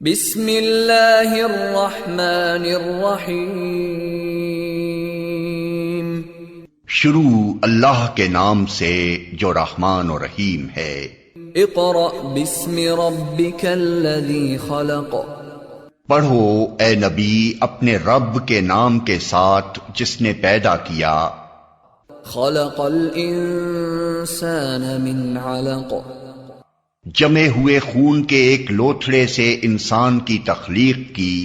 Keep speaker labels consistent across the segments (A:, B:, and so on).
A: बिस्मिल्लाहिर्रहमानिर्रहीम।
B: शुरू अल्लाह के नाम से जो रहमान और रहीम है।
A: इक़रा बिस्मि रब्बिकल्लज़ी खलक़।
B: पढ़ो ए नबी अपने रब के नाम के साथ जिसने पैदा किया।
A: खलक़ल इंसान मिन अलक़।
B: जमे हुए खून के एक लोथड़े से इंसान की तख्लीक की।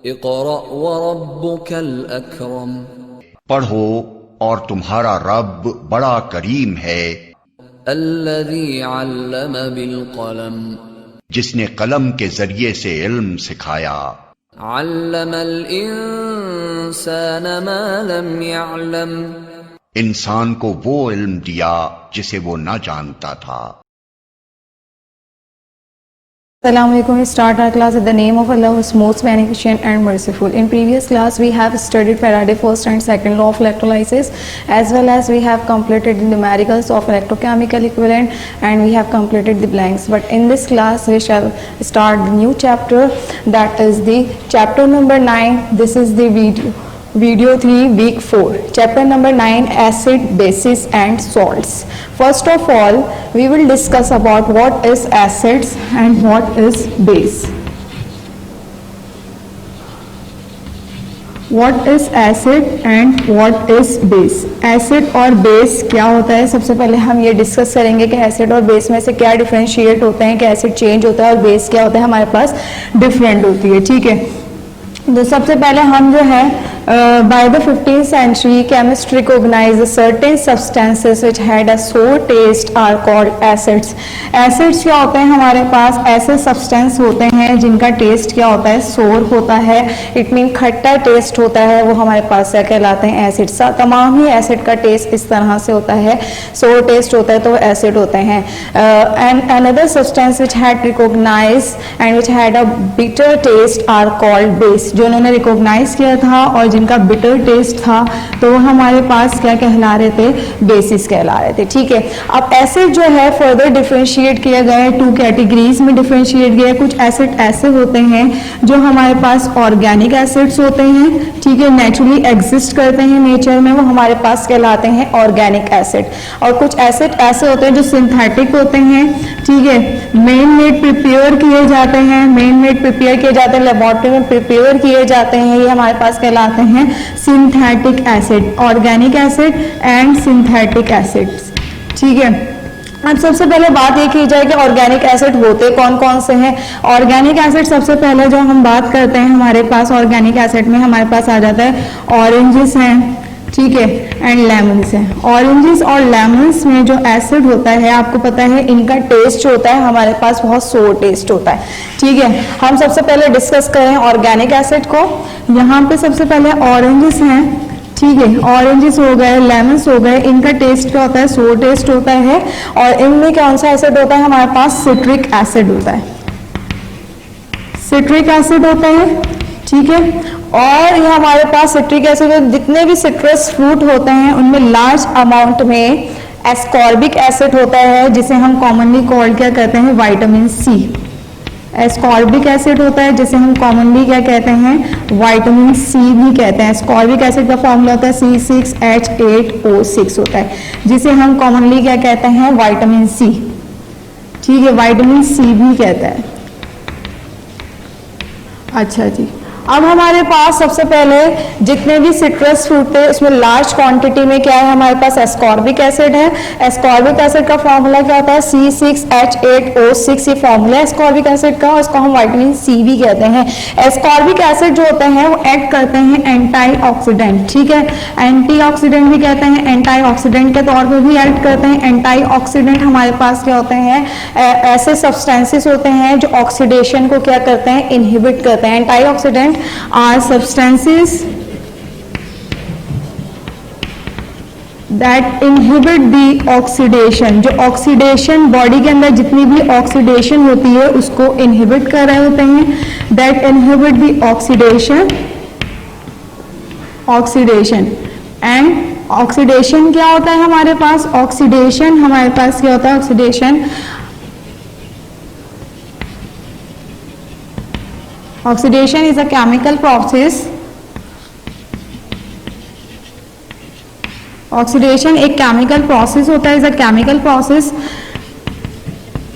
A: इक़रा व रब्बुकल अकरम।
B: पढ़ो और तुम्हारा रब बड़ा करीम है।
A: अल्लज़ी अल्लम बिल क़लम।
B: जिसने कलम के जरिए से इल्म सिखाया।
A: अल्लमल इंसान मा लम यअलम।
B: इंसान को वो इल्म दिया जिसे वो न जानता था।
C: Assalamualaikum. We start our class in the name of Allah, who is most beneficent and merciful. In previous class, we have studied Faraday first and second law of electrolysis, as well as we have completed the numericals of electrochemical equivalent, and we have completed the blanks. But in this class, we shall start the new chapter, that is the chapter number 9. This is the video 3 week 4, chapter number 9, acid, bases and salts. First of all, we will discuss about what is acids and what is base. What is acid and what is base? Acid और base क्या होता है, सबसे पहले हम ये discuss करेंगे कि एसिड और बेस में से क्या डिफरेंशिएट होते हैं, कि एसिड चेंज होता है और बेस क्या होता है हमारे पास डिफरेंट होती है। ठीक है, तो सबसे पहले हम जो है by the 15th century chemists recognized certain substances which had a sour taste are called acids. Acids क्या होते हैं हमारे पास, ऐसे सब्सटेंस होते हैं जिनका टेस्ट क्या होता है, सोर होता है। इट मीन खट्टा टेस्ट होता है, वो हमारे पास क्या कहलाते हैं, एसिड्स। तमाम ही एसिड का टेस्ट इस तरह से होता है, सोर टेस्ट होता है तो एसिड होते हैं। And another substance which had recognised and which had a bitter taste are called base. जो उन्होंने रिकॉग्नाइज किया था और जिनका बिटर टेस्ट था तो वो हमारे पास क्या कहला रहे थे, बेसिस कहला रहे थे। ठीक है, अब एसिड जो है फर्दर डिफरेंशिएट किया गया है, 2 कैटेगरीज में डिफरेंशिएट किया है। कुछ एसिड ऐसे होते हैं जो हमारे पास ऑर्गेनिक एसिड्स होते हैं, ठीक है, नेचुरली एग्जिस्ट करते हैं नेचर में, वो हमारे पास कहलाते हैं ऑर्गेनिक एसिड। और कुछ एसिड ऐसे होते हैं जो सिंथेटिक होते हैं, ठीक है, मेन मेड प्रिपेयर किए जाते हैं, लेबोरेटरी में प्रिपेयर किए जाते हैं, ये हमारे पास कहलाते हैं synthetic acid, organic acid and synthetic acids. ठीक है, अब सबसे पहले बात ये की जाए कि ऑर्गेनिक एसिड होते कौन कौन से हैं। ऑर्गेनिक एसिड सबसे पहले जो हम बात करते हैं हमारे पास ऑर्गेनिक एसिड में हमारे पास आ जाता है ऑरेंजेस हैं, ठीक है, एंड लेमन्स हैं। ऑरेंजेस और लेमन्स में जो एसिड होता है आपको पता है इनका टेस्ट होता है हमारे पास बहुत सोर टेस्ट होता है। ठीक है, हम सबसे पहले डिस्कस करें ऑर्गेनिक एसिड को। यहाँ पे सबसे पहले ऑरेंजेस हैं, ठीक है, ऑरेंजेस हो गए, लेमन्स हो गए, इनका टेस्ट क्या होता है, सोर टेस्ट होता है। और इनमें कौन सा एसिड होता है हमारे पास, सिट्रिक एसिड होता है, सिट्रिक एसिड होता है। ठीक है, और ये हमारे पास सिट्रिक एसिड, जितने भी सिट्रस फ्रूट होते हैं उनमें लार्ज अमाउंट में एस्कॉर्बिक एसिड होता है, जिसे हम कॉमनली कॉल्ड क्या कहते हैं, विटामिन सी। एस्कॉर्बिक एसिड होता है जिसे हम कॉमनली क्या कहते हैं, विटामिन सी भी कहते हैं। एस्कॉर्बिक एसिड का फॉर्मूला होता है C6H8O6 होता है, जिसे हम कॉमनली क्या कहते हैं, विटामिन सी। ठीक है, विटामिन सी भी कहता है। अच्छा जी, अब हमारे पास सबसे पहले जितने भी सिट्रस फ्रूट थे उसमें लार्ज क्वांटिटी में क्या है हमारे पास, एस्कॉर्बिक एसिड है। एस्कॉर्बिक एसिड का फॉर्मूला क्या होता है, C6H8O6, ये फॉर्मूला है एस्कॉर्बिक एसिड का, और इसको हम विटामिन सी भी कहते हैं। एस्कॉर्बिक एसिड जो होते हैं वो एक्ट करते हैं एंटीऑक्सीडेंट, ठीक है, एंटीऑक्सीडेंट भी कहते हैं, एंटीऑक्सीडेंट के तौर पर भी एक्ट करते हैं। एंटीऑक्सीडेंट हमारे पास क्या होते हैं, ऐसे सब्सटेंसेस होते हैं जो ऑक्सीडेशन को क्या करते हैं, इनहिबिट करते हैं। Antioxidant are substances that inhibit the oxidation, जो ऑक्सीडेशन बॉडी के अंदर जितनी भी ऑक्सीडेशन होती है उसको इनहिबिट कर रहे होते हैं। that inhibit the oxidation and oxidation क्या होता है हमारे पास, ऑक्सीडेशन हमारे पास क्या होता है, oxidation oxidation is a chemical process, oxidation एक केमिकल प्रोसेस होता है, is a chemical process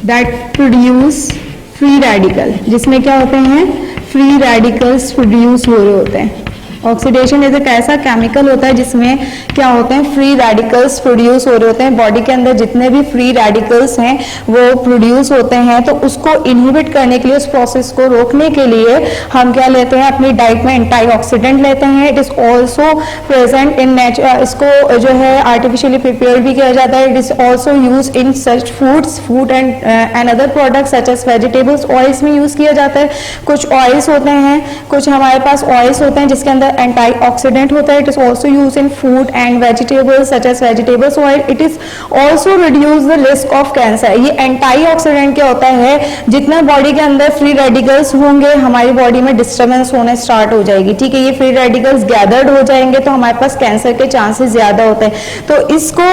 C: that produce free radical, जिसमें क्या होते हैं, फ्री रेडिकल्स प्रोड्यूस हो रहे होते हैं। ऑक्सीडेशन एक ऐसा केमिकल होता है जिसमें क्या होते हैं, फ्री रेडिकल्स प्रोड्यूस हो रहे होते हैं। बॉडी के अंदर जितने भी फ्री रेडिकल्स हैं वो प्रोड्यूस होते हैं, तो उसको इनहिबिट करने के लिए, उस प्रोसेस को रोकने के लिए हम क्या लेते हैं अपनी डाइट में, एंटीऑक्सीडेंट लेते हैं। It is also present in nature, इसको जो है आर्टिफिशियली प्रिपेयर भी किया जाता है। It is also use in such foods, food and other products such as vegetables. Oils में यूज किया जाता है। कुछ ऑयल्स होते हैं, कुछ हमारे पास ऑयल्स होते हैं जिसके अंदर एंटीऑक्सीडेंट होता है। It is also use in food and vegetables such as vegetables oil. It is also reduce the risk of cancer. ये एंटीऑक्सीडेंट क्या होता है, जितना बॉडी के अंदर फ्री रेडिकल्स होंगे हमारी बॉडी में डिस्टर्बेंस होने स्टार्ट हो जाएगी, ठीक है। ये फ्री रेडिकल्स गैदर्ड हो जाएंगे तो हमारे पास कैंसर के चांसेस ज्यादा होते हैं। तो इसको,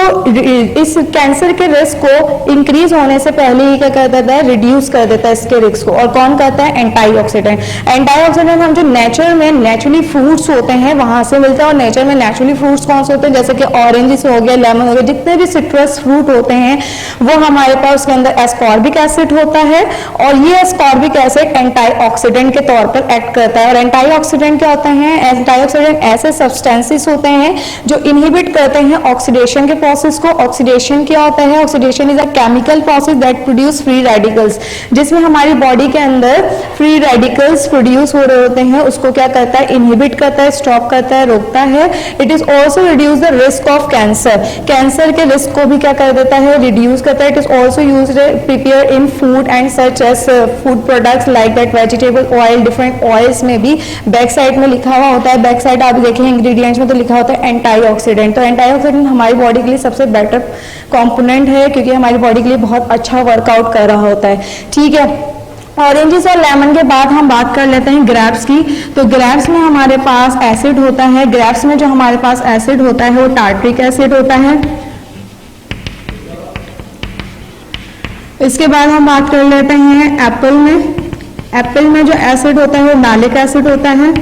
C: इस कैंसर के रिस्क को इंक्रीज होने से पहले ही क्या कर देता है, रिड्यूस कर देता है इसके रिस्क को। और कौन करता है, एंटीऑक्सीडेंट। एंटीऑक्सीडेंट हम जो नेचर में नेचुरली फ्रूट्स होते हैं वहां से मिलता है। और नेचर में नेचुरली फ्रूट्स कौन से होते हैं, जैसे कि ऑरेंज हो गया, लेमन हो गया, जितने भी सिट्रस फ्रूट होते हैं वो हमारे पास उसके अंदर एस्कॉर्बिक एसिड होता है। और ये एस्कॉर्बिक एसिड एंटीऑक्सीडेंट के तौर पर एक्ट करता है। और एंटीऑक्सीडेंट क्या होते हैं, एंटीऑक्सीडेंट ऐसे सब्सटेंसेस होते हैं जो इनहिबिट करते हैं ऑक्सीडेशन के प्रोसेस को। ऑक्सीडेशन क्या होता है, oxidation is a chemical process that produce free radicals, जिसमें हमारी बॉडी के अंदर फ्री रेडिकल्स प्रोड्यूस हो रहे होते हैं, उसको क्या करता है, इनहिबिट करता है, स्टॉप करता है, रोकता है। It is also reduce the risk of cancer, cancer के रिस्क को भी क्या कर देता है, रिड्यूस करता है। It is also used prepare in food and such as food products like that vegetable oil. Different oils में भी बैक साइड में लिखा हुआ होता है, बैक साइड आप देखें इंग्रेडिएंट्स में तो लिखा होता है एंटीऑक्सीडेंट। तो एंटीऑक्सीडेंट हमारी बॉडी के लिए सबसे बेटर कंपोनेंट है क्योंकि हमारी बॉडी के लिए बहुत अच्छा वर्कआउट कर रहा होता है, ठीक है। ऑरेंजेस और लेमन के बाद हम बात कर लेते हैं ग्रेप्स की। तो ग्रेप्स में हमारे पास एसिड होता है। ग्रेप्स में जो हमारे पास एसिड होता है वो टार्ट्रिक एसिड होता है। इसके बाद हम बात कर लेते हैं एप्पल में। एप्पल में जो एसिड होता है वो मैलिक एसिड होता है।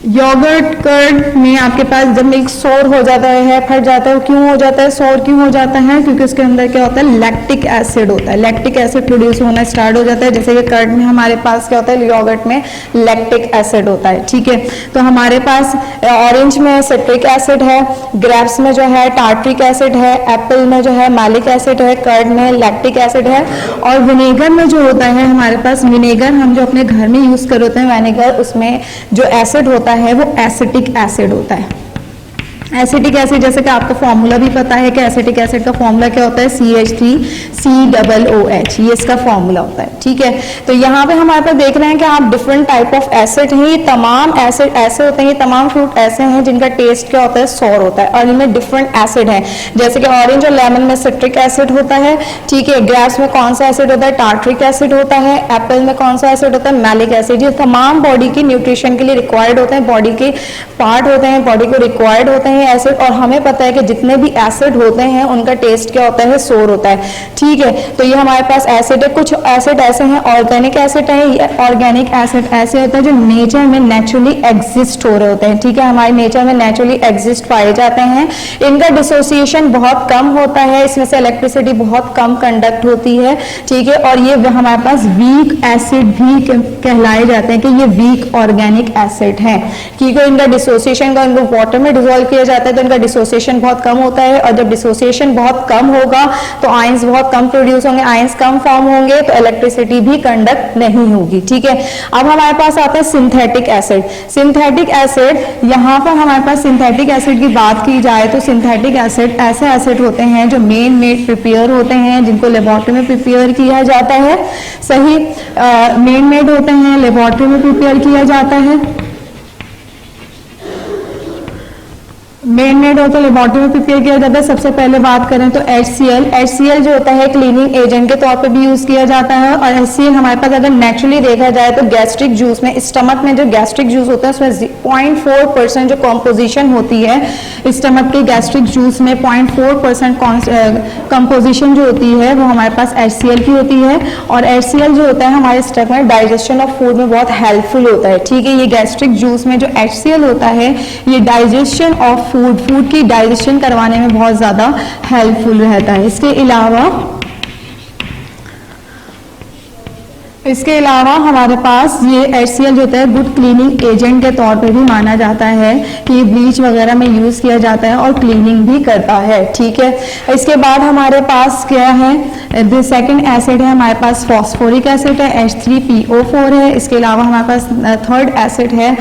C: योगर्ट, कर्ड में आपके पास जब मिल्क सोर हो जाता है, फट जाता है, क्यों हो जाता है, सोर क्यों हो जाता है, क्योंकि उसके अंदर क्या होता है, लैक्टिक एसिड होता है। लैक्टिक एसिड प्रोड्यूस होना स्टार्ट हो जाता है। जैसे कि कर्ड में हमारे पास क्या होता है, योगर्ट में लैक्टिक एसिड होता है, ठीक है। तो हमारे पास ऑरेंज में सिट्रिक एसिड है, ग्रेप्स में जो है टार्ट्रिक एसिड है, एप्पल में जो है मैलिक एसिड है, कर्ड में लैक्टिक एसिड है। और विनेगर में जो होता है हमारे पास, विनेगर हम जो अपने घर में यूज कर होते हैं विनेगर, उसमें जो एसिड होता है वो एसिटिक एसिड होता है। एसिटिक एसिड, जैसे कि आपको फॉर्मूला भी पता है कि एसिटिक एसिड का फॉर्मूला क्या होता है, CH3COOH, ये इसका फॉर्मूला होता है, ठीक है। तो यहाँ पे हमारे पास देख रहे हैं कि आप डिफरेंट टाइप ऑफ एसिड हैं। ये तमाम एसिड ऐसे होते हैं, ये तमाम फ्रूट ऐसे हैं जिनका टेस्ट क्या होता है, सॉर होता है। और इनमें डिफरेंट एसिड है, जैसे कि ऑरेंज और लेमन में सिट्रिक एसिड होता है, ठीक है। ग्रेप्स में कौन सा एसिड होता है, टार्ट्रिक एसिड होता है। एप्पल में कौन सा एसिड होता है, मैलिक एसिड। ये तमाम बॉडी की न्यूट्रिशन के लिए रिक्वायर्ड होते हैं, बॉडी के पार्ट होते हैं, बॉडी को रिक्वायर्ड होते हैं एसिड। और हमें पता है कि जितने भी एसिड होते हैं उनका टेस्ट क्या होता है, सोर होता है, ठीक है। तो ये हमारे पास एसिड है। कुछ एसिड ऐसे हैं, ऑर्गेनिक एसिड है। ये ऑर्गेनिक एसिड ऐसे होते हैं जो नेचर में नेचुरली एग्जिस्ट हो रहे होते हैं, ठीक है। हमारे नेचर में नेचुरली एग्जिस्ट पाए जाते हैं। इनका डिसोसिएशन बहुत कम होता है, इसमें से इलेक्ट्रिसिटी बहुत कम कंडक्ट होती है, ठीक है। और ये हमारे पास वीक एसिड भी कहलाए जाते हैं कि ये वीक ऑर्गेनिक एसिड है, ठीक है। इनका डिसोसिएशन का, इनको वाटर में डिसॉल्व किया जाता है तो इनका डिसोसिएशन बहुत कम होता है। और जब डिसोसिएशन बहुत कम होगा तो आयंस बहुत कम प्रोड्यूस होंगे, आयंस कम फॉर्म होंगे तो इलेक्ट्रिसिटी भी कंडक्ट नहीं होगी, ठीक है। अब हमारे पास आता है सिंथेटिक एसिड। सिंथेटिक एसिड, यहाँ पर हमारे पास सिंथेटिक एसिड की बात की जाए तो सिंथेटिक एसिड ऐसे एसिड होते हैं जो मेन मेड प्रिपेयर होते हैं, जिनको लेबोरेटरी में प्रिपेयर किया जाता है, सही। मेन मेड होते हैं, लेबोरेटरी में प्रिपेयर किया जाता है। मेन मेड और तो लेबोरेटरी में प्रिपेयर किया जाता है। सबसे पहले बात करें तो HCl जो होता है क्लीनिंग एजेंट के तौर पे भी यूज किया जाता है। और HCl हमारे पास अगर नेचुरली देखा जाए तो गैस्ट्रिक जूस में, स्टमक में जो गैस्ट्रिक जूस होता है उसमें 0.4% जो कॉम्पोजिशन होती है स्टमक के गैस्ट्रिक जूस में 0.4% कंपोजिशन जो होती है वो हमारे पास HCl की होती है। और HCl जो होता है हमारे स्टमक में डाइजेशन ऑफ फूड में बहुत हेल्पफुल होता है। ठीक है, ये गैस्ट्रिक जूस में जो HCl होता है ये डाइजेशन ऑफ फूड की डाइजेशन करवाने में बहुत ज़्यादा हेल्पफुल रहता है। इसके अलावा हमारे पास ये HCl जो होता है गुड क्लीनिंग एजेंट के तौर पे भी माना जाता है कि ये ब्लीच वगैरह में यूज़ किया जाता है और क्लीनिंग भी करता है। ठीक है, इसके बाद हमारे पास क्या है, सेकंड एसिड है हमारे पास फॉस्फोरिक एसिड है, H3PO4 है। इसके अलावा हमारे पास थर्ड एसिड है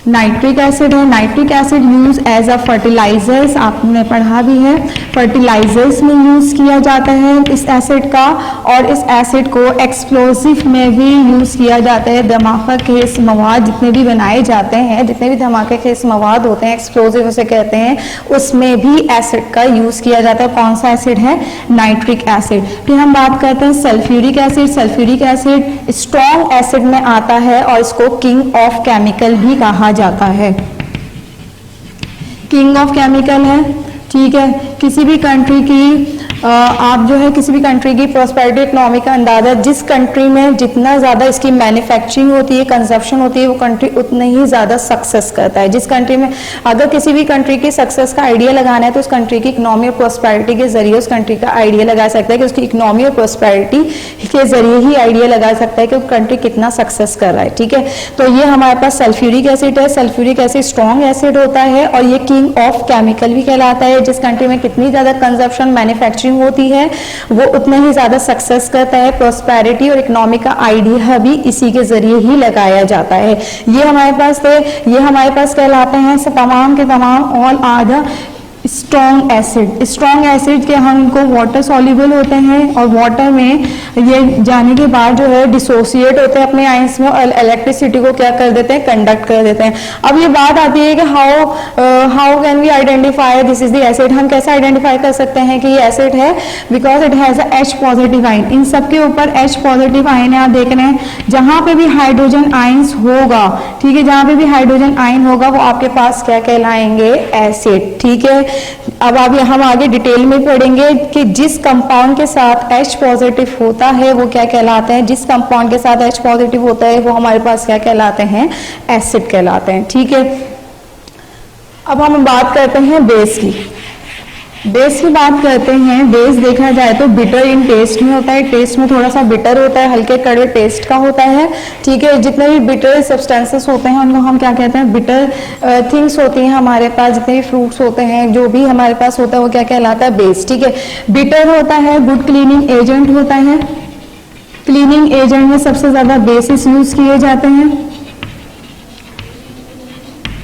C: नाइट्रिक एसिड है। Nitric acid use as a fertilisers, आपने पढ़ा भी है, फर्टिलाइजर्स में यूज किया जाता है इस एसिड का। और इस एसिड को एक्सप्लोसिव में भी यूज किया जाता है। धमाका खेज मवाद जितने भी बनाए जाते हैं, जितने भी धमाके खेज मवाद होते हैं, एक्सप्लोसिव उसे कहते हैं, उसमें भी एसिड का यूज किया जाता है। कौन सा एसिड है? Nitric acid. फिर हम बात करते हैं sulphuric acid. Sulphuric acid strong acid में आता है और इसको किंग ऑफ केमिकल भी कहा जाता है। किंग ऑफ केमिकल है। ठीक है, किसी भी कंट्री की आप जो है किसी भी कंट्री की प्रॉस्पेरिटी इकोनॉमी का अंदाजा, जिस कंट्री में जितना ज़्यादा इसकी मैन्युफैक्चरिंग होती है, कंजप्शन होती है, वो कंट्री उतनी ही ज़्यादा सक्सेस करता है। जिस कंट्री में अगर किसी भी कंट्री की सक्सेस का आइडिया लगाना है तो उस कंट्री की इकोनॉमी और प्रॉस्पेरिटी के जरिए उस कंट्री का आइडिया लगा सकता है कि उसकी इकोनॉमी और प्रॉस्पेरिटी के जरिए ही आइडिया लगा सकता है कि वो कंट्री कितना सक्सेस कर रहा है। ठीक है, तो ये हमारे पास सल्फ्यूरिक एसिड है। सल्फ्यूरिक एसिड स्ट्रॉन्ग एसिड होता है और ये किंग ऑफ केमिकल भी कहलाता है। जिस कंट्री में कितनी ज़्यादा कंजप्शन मैन्युफैक्चरिंग होती है वो उतना ही ज्यादा सक्सेस करता है। प्रॉस्पेरिटी और इकोनॉमी का आइडिया भी इसी के जरिए ही लगाया जाता है। ये हमारे पास थे, ये हमारे पास कहलाते हैं तमाम के तमाम all are the strong acid. Strong acid के हम इनको वाटर सॉल्युबल होते हैं और वाटर में ये जाने के बाद जो है डिसोसिएट होते हैं अपने आयंस में और इलेक्ट्रिसिटी को क्या कर देते हैं? कंडक्ट कर देते हैं। अब ये बात आती है कि how can we identify this is the acid. हम कैसे आइडेंटिफाई कर सकते हैं कि ये एसिड है? Because it has a H positive ion. इन सबके ऊपर H पॉजिटिव आयन है। आप देख रहे हैं जहां पे भी हाइड्रोजन आयंस होगा, ठीक है, जहां पे भी हाइड्रोजन आयन होगा वो आपके पास क्या कहलाएंगे? एसिड। ठीक है, अब हम आगे डिटेल में पढ़ेंगे कि जिस कंपाउंड के साथ H पॉजिटिव होता है वो क्या कहलाते हैं। जिस कंपाउंड के साथ H पॉजिटिव होता है वो हमारे पास क्या कहलाते हैं? एसिड कहलाते हैं। ठीक है, अब हम बात करते हैं बेस की। बेस की बात करते हैं। बेस देखा जाए तो बिटर इन टेस्ट में होता है। टेस्ट में थोड़ा सा बिटर होता है, हल्के कड़वे टेस्ट का होता है। ठीक है, जितने भी बिटर सब्सटेंसेस होते हैं उनको हम क्या कहते हैं? बिटर थिंग्स होती हैं हमारे पास, जितने भी फ्रूट्स होते हैं, जो भी हमारे पास होता है वो क्या कहलाता है? बेस। ठीक है, बिटर होता है, गुड क्लीनिंग एजेंट होता है। क्लीनिंग एजेंट में सबसे ज्यादा बेसिस यूज किए जाते हैं।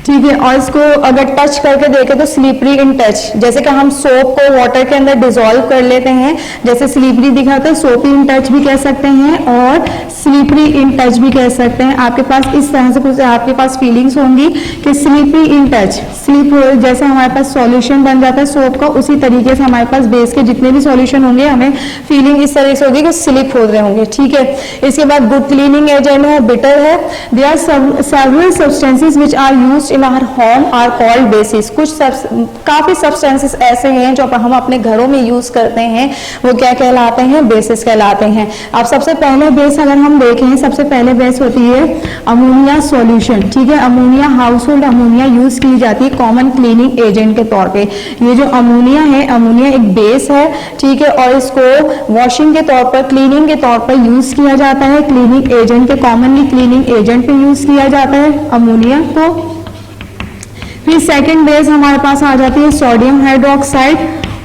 C: ठीक है, और इसको अगर टच करके देखें तो स्लिपरी इन टच, जैसे कि हम सोप को वाटर के अंदर डिसॉल्व कर लेते हैं, जैसे स्लिपरी दिखाते हैं, सोपी इन टच भी कह सकते हैं और स्लिपरी इन टच भी कह सकते हैं। आपके पास इस तरह से कुछ आपके पास फीलिंग्स होंगी कि स्लिपरी इन टच, स्लिप जैसे हमारे पास सॉल्यूशन बन जाता है सोप का, उसी तरीके से हमारे पास बेस के जितने भी सॉल्यूशन होंगे हमें फीलिंग इस तरह से होगी कि स्लिप हो रहे होंगे। ठीक है, इसके बाद गुड क्लीनिंग एजेंट है, बिटर है। They are several substances which are used in our home are called bases. कुछ काफी सब्सटेंसेस ऐसे हैं जो हम अपने घरों में यूज करते हैं, वो क्या कहलाते हैं? बेसिस कहलाते हैं। अब सबसे पहले बेस अगर हम देखें, सबसे पहले बेस होती है अमोनिया सॉल्यूशन। ठीक है, अमोनिया, हाउसहोल्ड अमोनिया यूज की जाती है कॉमन क्लीनिंग एजेंट के तौर पे। ये जो अमोनिया है, अमोनिया एक बेस है। ठीक है, और इसको वॉशिंग के तौर पर, क्लीनिंग के तौर पर यूज किया जाता है। क्लीनिंग एजेंट के, कॉमनली क्लीनिंग एजेंट पे यूज किया जाता है अमोनिया को। फिर सेकंड बेस हमारे पास आ जाती है सोडियम हाइड्रोक्साइड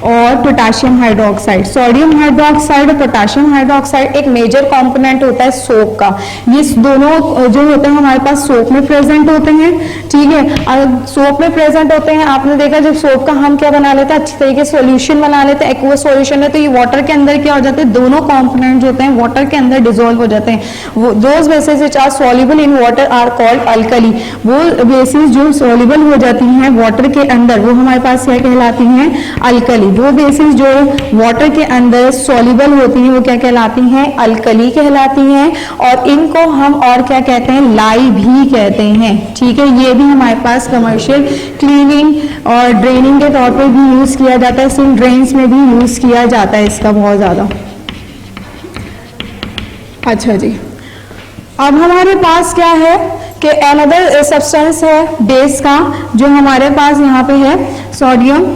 C: और पोटाशियम हाइड्रोक्साइड। सोडियम हाइड्रोक्साइड और पोटाशियम हाइड्रोक्साइड एक मेजर कंपोनेंट होता है सोप का। ये दोनों जो होते हैं हमारे पास सोप में प्रेजेंट होते हैं, ठीक है। सोप में प्रेजेंट होते हैं, आपने देखा जब सोप का हम क्या बना लेते हैं, अच्छी तरीके से सॉल्यूशन बना लेते हैं, एक्वा सॉल्यूशन है, तो ये वाटर के अंदर क्या हो जाते हैं, दोनों कंपोनेंट जो होते हैं वाटर के अंदर डिसॉल्व हो जाते हैं। Those bases which are soluble in water are called alkali. वो बेसिस जो सॉल्युबल हो जाती हैं वाटर के अंदर वो हमारे पास क्या कहलाती हैं, अल्कली। वो बेसिस जो वाटर के अंदर सॉल्युबल होती हैं वो क्या कहलाती हैं, अल्कली कहलाती हैं। और इनको हम और क्या कहते हैं, लाई भी कहते हैं, ठीक है। ये भी हमारे पास कमर्शियल क्लीनिंग और ड्रेनिंग के तौर पर भी यूज किया जाता है, सिंक ड्रेन्स में भी यूज किया जाता है इसका बहुत ज्यादा। अच्छा जी, अब हमारे पास क्या है कि अनदर सब्सटेंस है बेस का, जो हमारे पास यहाँ पे है सोडियम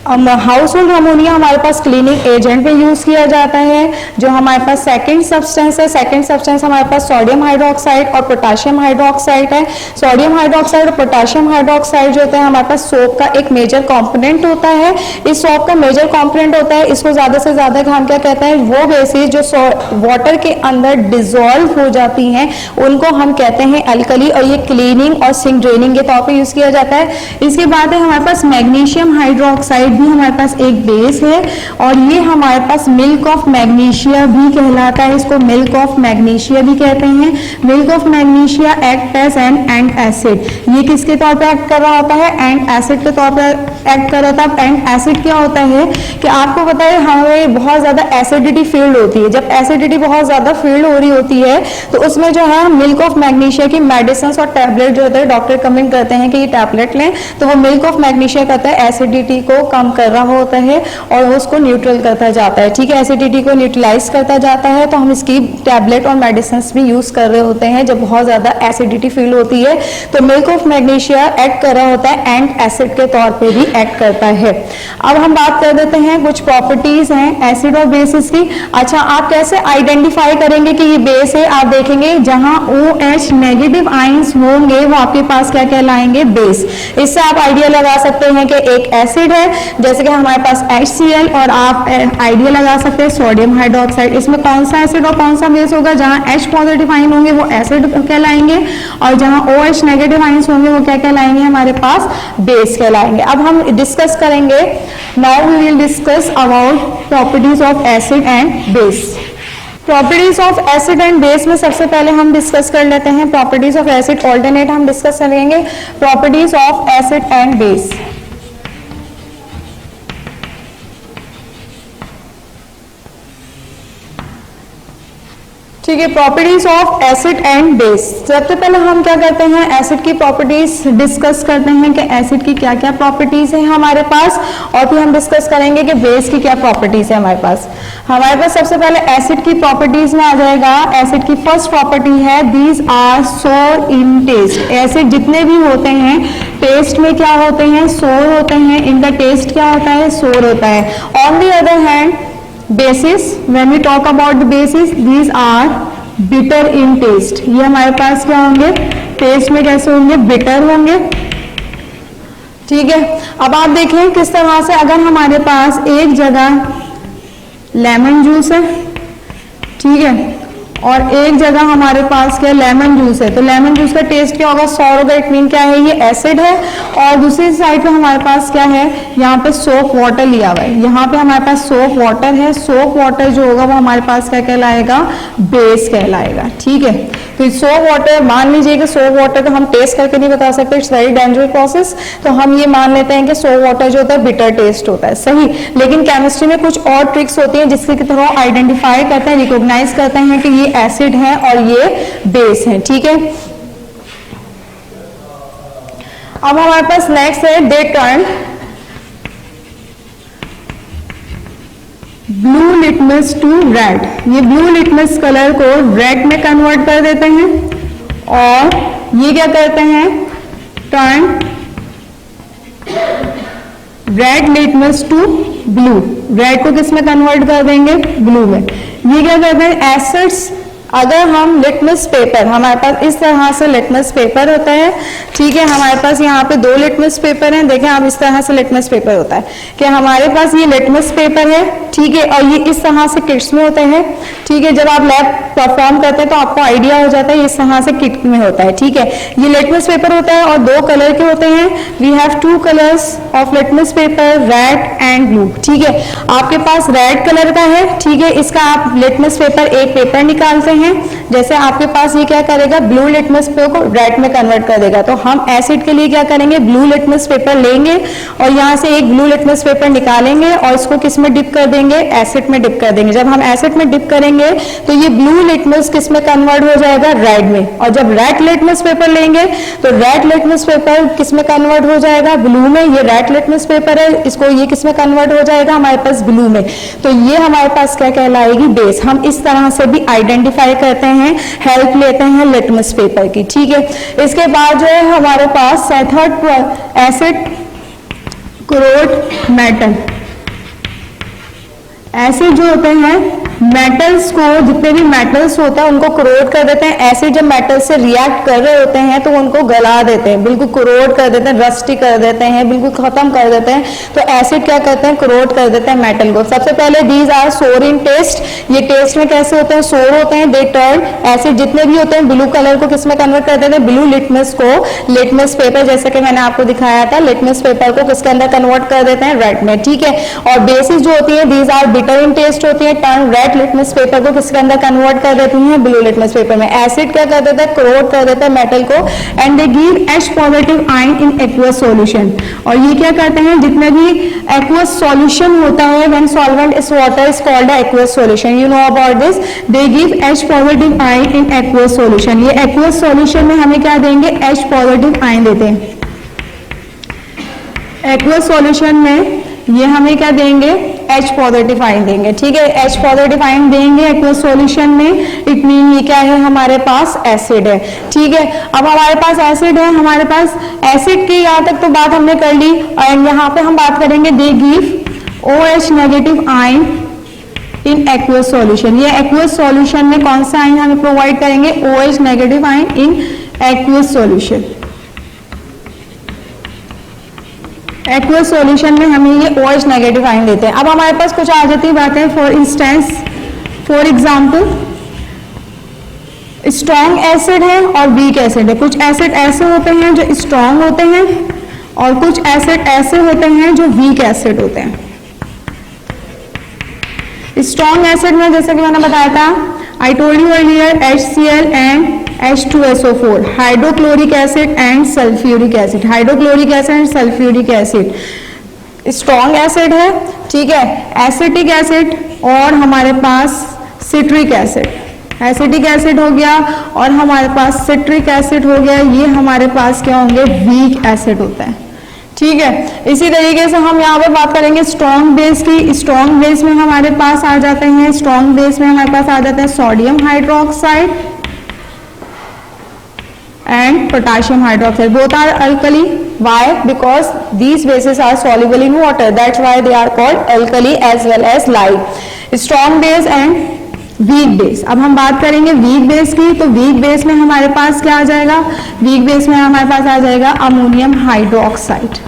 C: हाउस होल्ड अमोनिया हमारे पास क्लीनिंग एजेंट में यूज किया जाता है। जो हमारे पास सेकंड सब्सटेंस है, सेकंड सब्सटेंस हमारे पास सोडियम हाइड्रोक्साइड और पोटाशियम हाइड्रोक्साइड है। सोडियम हाइड्रोक्साइड और पोटाशियम हाइड्रोक्साइड जो होता है हमारे पास सोप का एक मेजर कंपोनेंट होता है। इस सोप का मेजर कंपोनेंट होता है, इसको ज्यादा से ज्यादा हम क्या कहते हैं, वो बेसिस जो वाटर के अंदर डिसॉल्व हो जाती हैं उनको हम कहते हैं अल्कली, और ये क्लीनिंग और सिंक ड्रेनिंग के तौर पर यूज किया जाता है। इसके बाद है हमारे पास मैग्नीशियम हाइड्रोक्साइड भी हमारे पास एक बेस है, और ये हमारे पास मिल्क ऑफ मैग्नीशिया भी कहलाता है, इसको मिल्क ऑफ मैग्नीशिया भी कहते हैं। Milk of magnesia act as an and acid. ये किसके तौर पे एक्ट कर रहा होता है, एंड एसिड के तौर पे एक्ट कर रहा था। एंड एसिड क्या होता है कि आपको पता है हमें बहुत ज्यादा एसिडिटी फील होती है। जब एसिडिटी बहुत ज्यादा फील हो रही होती है तो उसमें जो है मिल्क ऑफ मैग्नीशिया की मेडिसिन और टैबलेट जो होते हैं, डॉक्टर कमेंट करते हैं कि ये टैबलेट लें, तो वो मिल्क ऑफ मैग्नीशिया कहता है एसिडिटी को कम कर रहा होता है और वो उसको न्यूट्रल करता जाता है, ठीक है। एसिडिटी को न्यूट्रलाइज करता जाता है, तो हम इसकी टैबलेट और मेडिसिन भी यूज कर रहे होते हैं जब बहुत ज्यादा एसिडिटी फील होती है। तो मिल्क ऑफ मैग्नीशिया एक्ट कर रहा होता है एंड एसिड के तौर पे भी एक्ट करता है। अब हम बात कर देते हैं कुछ प्रॉपर्टीज हैं एसिड और बेसिस की। अच्छा, आप कैसे आइडेंटिफाई करेंगे कि ये बेस है, आप देखेंगे जहां OH नेगेटिव आयंस होंगे वो आपके पास क्या कहलाएंगे, बेस। इससे आप आइडिया लगा सकते हैं कि एक एसिड है, जैसे कि हमारे पास HCl, और आप आइडिया लगा सकते हैं सोडियम हाइड्रोक्साइड। इसमें कौन सा एसिड और कौन सा बेस होगा, जहां H पॉजिटिव आयन होंगे वो एसिड कहलाएंगे, और जहां OH नेगेटिव आयंस होंगे वो क्या कहलाएंगे, हमारे पास बेस कहलाएंगे। अब हम डिस्कस करेंगे, now we will discuss about properties of acid and base. Properties of acid and base में सबसे पहले हम डिस्कस कर लेते हैं प्रॉपर्टीज ऑफ एसिड, ऑल्टरनेट हम डिस्कस करेंगे properties of acid and base. ठीक है, properties of acid and base. सबसे पहले हम क्या करते हैं, एसिड की प्रॉपर्टीज डिस्कस करते हैं कि एसिड की क्या क्या प्रॉपर्टीज है हमारे पास, और फिर हम डिस्कस करेंगे कि बेस की क्या प्रॉपर्टीज है हमारे पास। हमारे पास सबसे पहले एसिड की प्रॉपर्टीज में आ जाएगा। एसिड की फर्स्ट प्रॉपर्टी है दीज आर सोर इन टेस्ट। एसिड जितने भी होते हैं टेस्ट में क्या होते हैं, सोर होते हैं। इनका टेस्ट क्या होता है, सोर होता है। On the other hand bases, when we talk about the bases, these are bitter in taste। ये हमारे पास क्या होंगे, टेस्ट में कैसे होंगे, बिटर होंगे, ठीक है। अब आप देखें किस तरह से, अगर हमारे पास एक जगह लेमन जूस है, ठीक है, और एक जगह हमारे पास क्या लेमन जूस है, तो लेमन जूस का टेस्ट क्या होगा, सॉर होगा। इट मीन क्या है, ये एसिड है। और दूसरी साइड पे हमारे पास क्या है, यहाँ पे सोप वाटर लिया हुआ है, यहाँ पे हमारे पास सोप वाटर है। सोप वाटर जो होगा वो हमारे पास क्या कहलाएगा, बेस कहलाएगा, ठीक है। तो सोप वाटर, मान लीजिए कि सोप वाटर को हम टेस्ट करके नहीं बता सकते, इट्स वेरी डेंजरस प्रोसेस, तो हम ये मान लेते हैं कि सोप वाटर जो होता है बिटर टेस्ट होता है, सही। लेकिन केमिस्ट्री में कुछ और ट्रिक्स होती हैं जिसके थ्रू आइडेंटिफाई करते हैं, रिकॉग्नाइज करते हैं कि ये एसिड है और ये बेस है, ठीक है। अब हमारे पास नेक्स्ट है they turn blue litmus to red. ये ब्लू लिटमस कलर को रेड में कन्वर्ट कर देते हैं, और ये क्या करते हैं, turn red litmus to blue. Red को किस में कन्वर्ट कर देंगे, ब्लू में। ये क्या करते हैं, एसिड्स अगर हम लिटमस पेपर, हमारे पास इस तरह से लिटमस पेपर होता है, ठीक है, हमारे पास यहाँ पे 2 लिटमस पेपर हैं, देखें आप इस तरह से लिटमस पेपर होता है कि हमारे पास ये लिटमस पेपर है, ठीक है, और ये इस तरह से किट्स में होते हैं, ठीक है, जब आप लैब परफॉर्म करते हैं तो आपको आइडिया हो जाता है इस तरह से किट में होता है, ठीक है, ये लिटमस पेपर होता है और 2 कलर के होते हैं, we have 2 colours of litmus paper, red and blue, ठीक है, आपके पास रेड कलर का है, ठीक है, इसका आप लिटमस पेपर एक पेपर निकालते हैं, जैसे आपके पास ये क्या करेगा, ब्लू लिटमस पेपर को रेड में कन्वर्ट कर देगा, तो हम एसिड के लिए क्या करेंगे, ब्लू लिटमस पेपर लेंगे और यहाँ से एक ब्लू लिटमस पेपर निकालेंगे और इसको किस में डिप कर देंगे, एसिड में डिप कर देंगे। जब हम एसिड में डिप करेंगे तो ये ब्लू लिटमस किस में कन्वर्ट हो जाएगा, रेड में, और जब रेड लिटमस पेपर लेंगे तो रेड लिटमस पेपर किस में कन्वर्ट हो जाएगा, ब्लू में, ये रेड लिटमस पेपर है, इसको ये किस में कन्वर्ट हो जाएगा, हमारे पास ब्लू में, तो ये हमारे पास क्या कहलाएगी, बेस। हम इस तरह से भी आइडेंटिफाई करते हैं, हेल्प लेते हैं लिटमस पेपर की, ठीक है। इसके बाद जो है हमारे पास थर्ड एसिड, क्रोट, मेटल। एसिड जो होते हैं मेटल्स को, जितने भी मेटल्स होता है उनको करोड कर देते हैं। एसिड जब मेटल से रिएक्ट कर रहे होते हैं तो उनको गला देते हैं, बिल्कुल करोड कर देते हैं, रस्टी कर देते हैं, बिल्कुल खत्म कर देते हैं। तो एसिड क्या करते हैं, करोड कर देते हैं मेटल को। सबसे पहले दीज आर सोर इन टेस्ट, ये टेस्ट में कैसे होते हैं, सोर होते हैं। दे टर्न एसिड जितने भी होते हैं ब्लू कलर को किस में कन्वर्ट कर देते हैं, ब्लू लिटमस को लिटमस पेपर, जैसे कि मैंने आपको दिखाया था, लिटमस पेपर को किसके अंदर कन्वर्ट कर देते हैं, रेड में, ठीक है। और बेसिस जो होती है these are bitter in taste होती है, टर्न रेड लिटमस पेपर को किसके अंदर कन्वर्ट कर देती हैं, ब्लू लिटमस पेपर में। एसिड क्या कर देता है, करोड कर देता है मेटल को, and they give H positive ion in aqueous solution. और ये क्या करते हैं, जितने भी एक्वस सॉल्यूशन होता है, when solvent is water is called aqueous solution, you know about this, they give H positive ion in aqueous solution. ये एक्वस सॉल्यूशन में हमें क्या देंगे, H पॉजिटिव आयन देते हैं। एक्वस सॉल्यूशन में ये हमें क्या देंगे, H पॉजिटिव आयन देंगे, ठीक है। H पॉजिटिव आयन देंगे एक्वस सॉल्यूशन में, इट मीन ये क्या है, हमारे पास एसिड है, ठीक है। अब हमारे पास एसिड है, हमारे पास एसिड की यहाँ तक तो बात हमने कर ली, और यहाँ पे हम बात करेंगे they give OH negative ion in aqueous solution. ये एक्वस सॉल्यूशन में कौन सा आयन हमें प्रोवाइड करेंगे, OH negative ion in aqueous solution. Aqueous solution में हमें ये OH नेगेटिव आयन देते हैं। अब हमारे पास कुछ आ जाती बातें, for instance, for example, strong acid है और वीक एसिड है। कुछ एसिड ऐसे होते हैं जो स्ट्रॉन्ग होते हैं और कुछ एसिड ऐसे होते हैं जो वीक एसिड होते हैं। स्ट्रॉन्ग एसिड में जैसे कि मैंने बताया था, I told you earlier, HCl and H2SO4, hydrochloric acid and sulphuric acid, hydrochloric acid and sulphuric acid strong acid है, ठीक है। एसिटिक एसिड और हमारे पास सिट्रिक एसिड, एसिटिक एसिड हो गया और हमारे पास सिट्रिक एसिड हो गया, ये हमारे पास क्या होंगे, वीक एसिड होता है, ठीक है। इसी तरीके से हम यहाँ पे बात करेंगे स्ट्रॉन्ग बेस की। स्ट्रॉन्ग बेस में हमारे पास आ जाते हैं, स्ट्रॉन्ग बेस में हमारे पास आ जाता है sodium hydroxide and potassium hydroxide, both are alkali. Why? Because these bases are soluble in water, that's why they are called alkali as well as light. Strong base and weak base. अब हम बात करेंगे weak base की, तो weak base में हमारे पास क्या आ जाएगा, वीक बेस में हमारे पास आ जाएगा अमोनियम हाइड्रोक्साइड,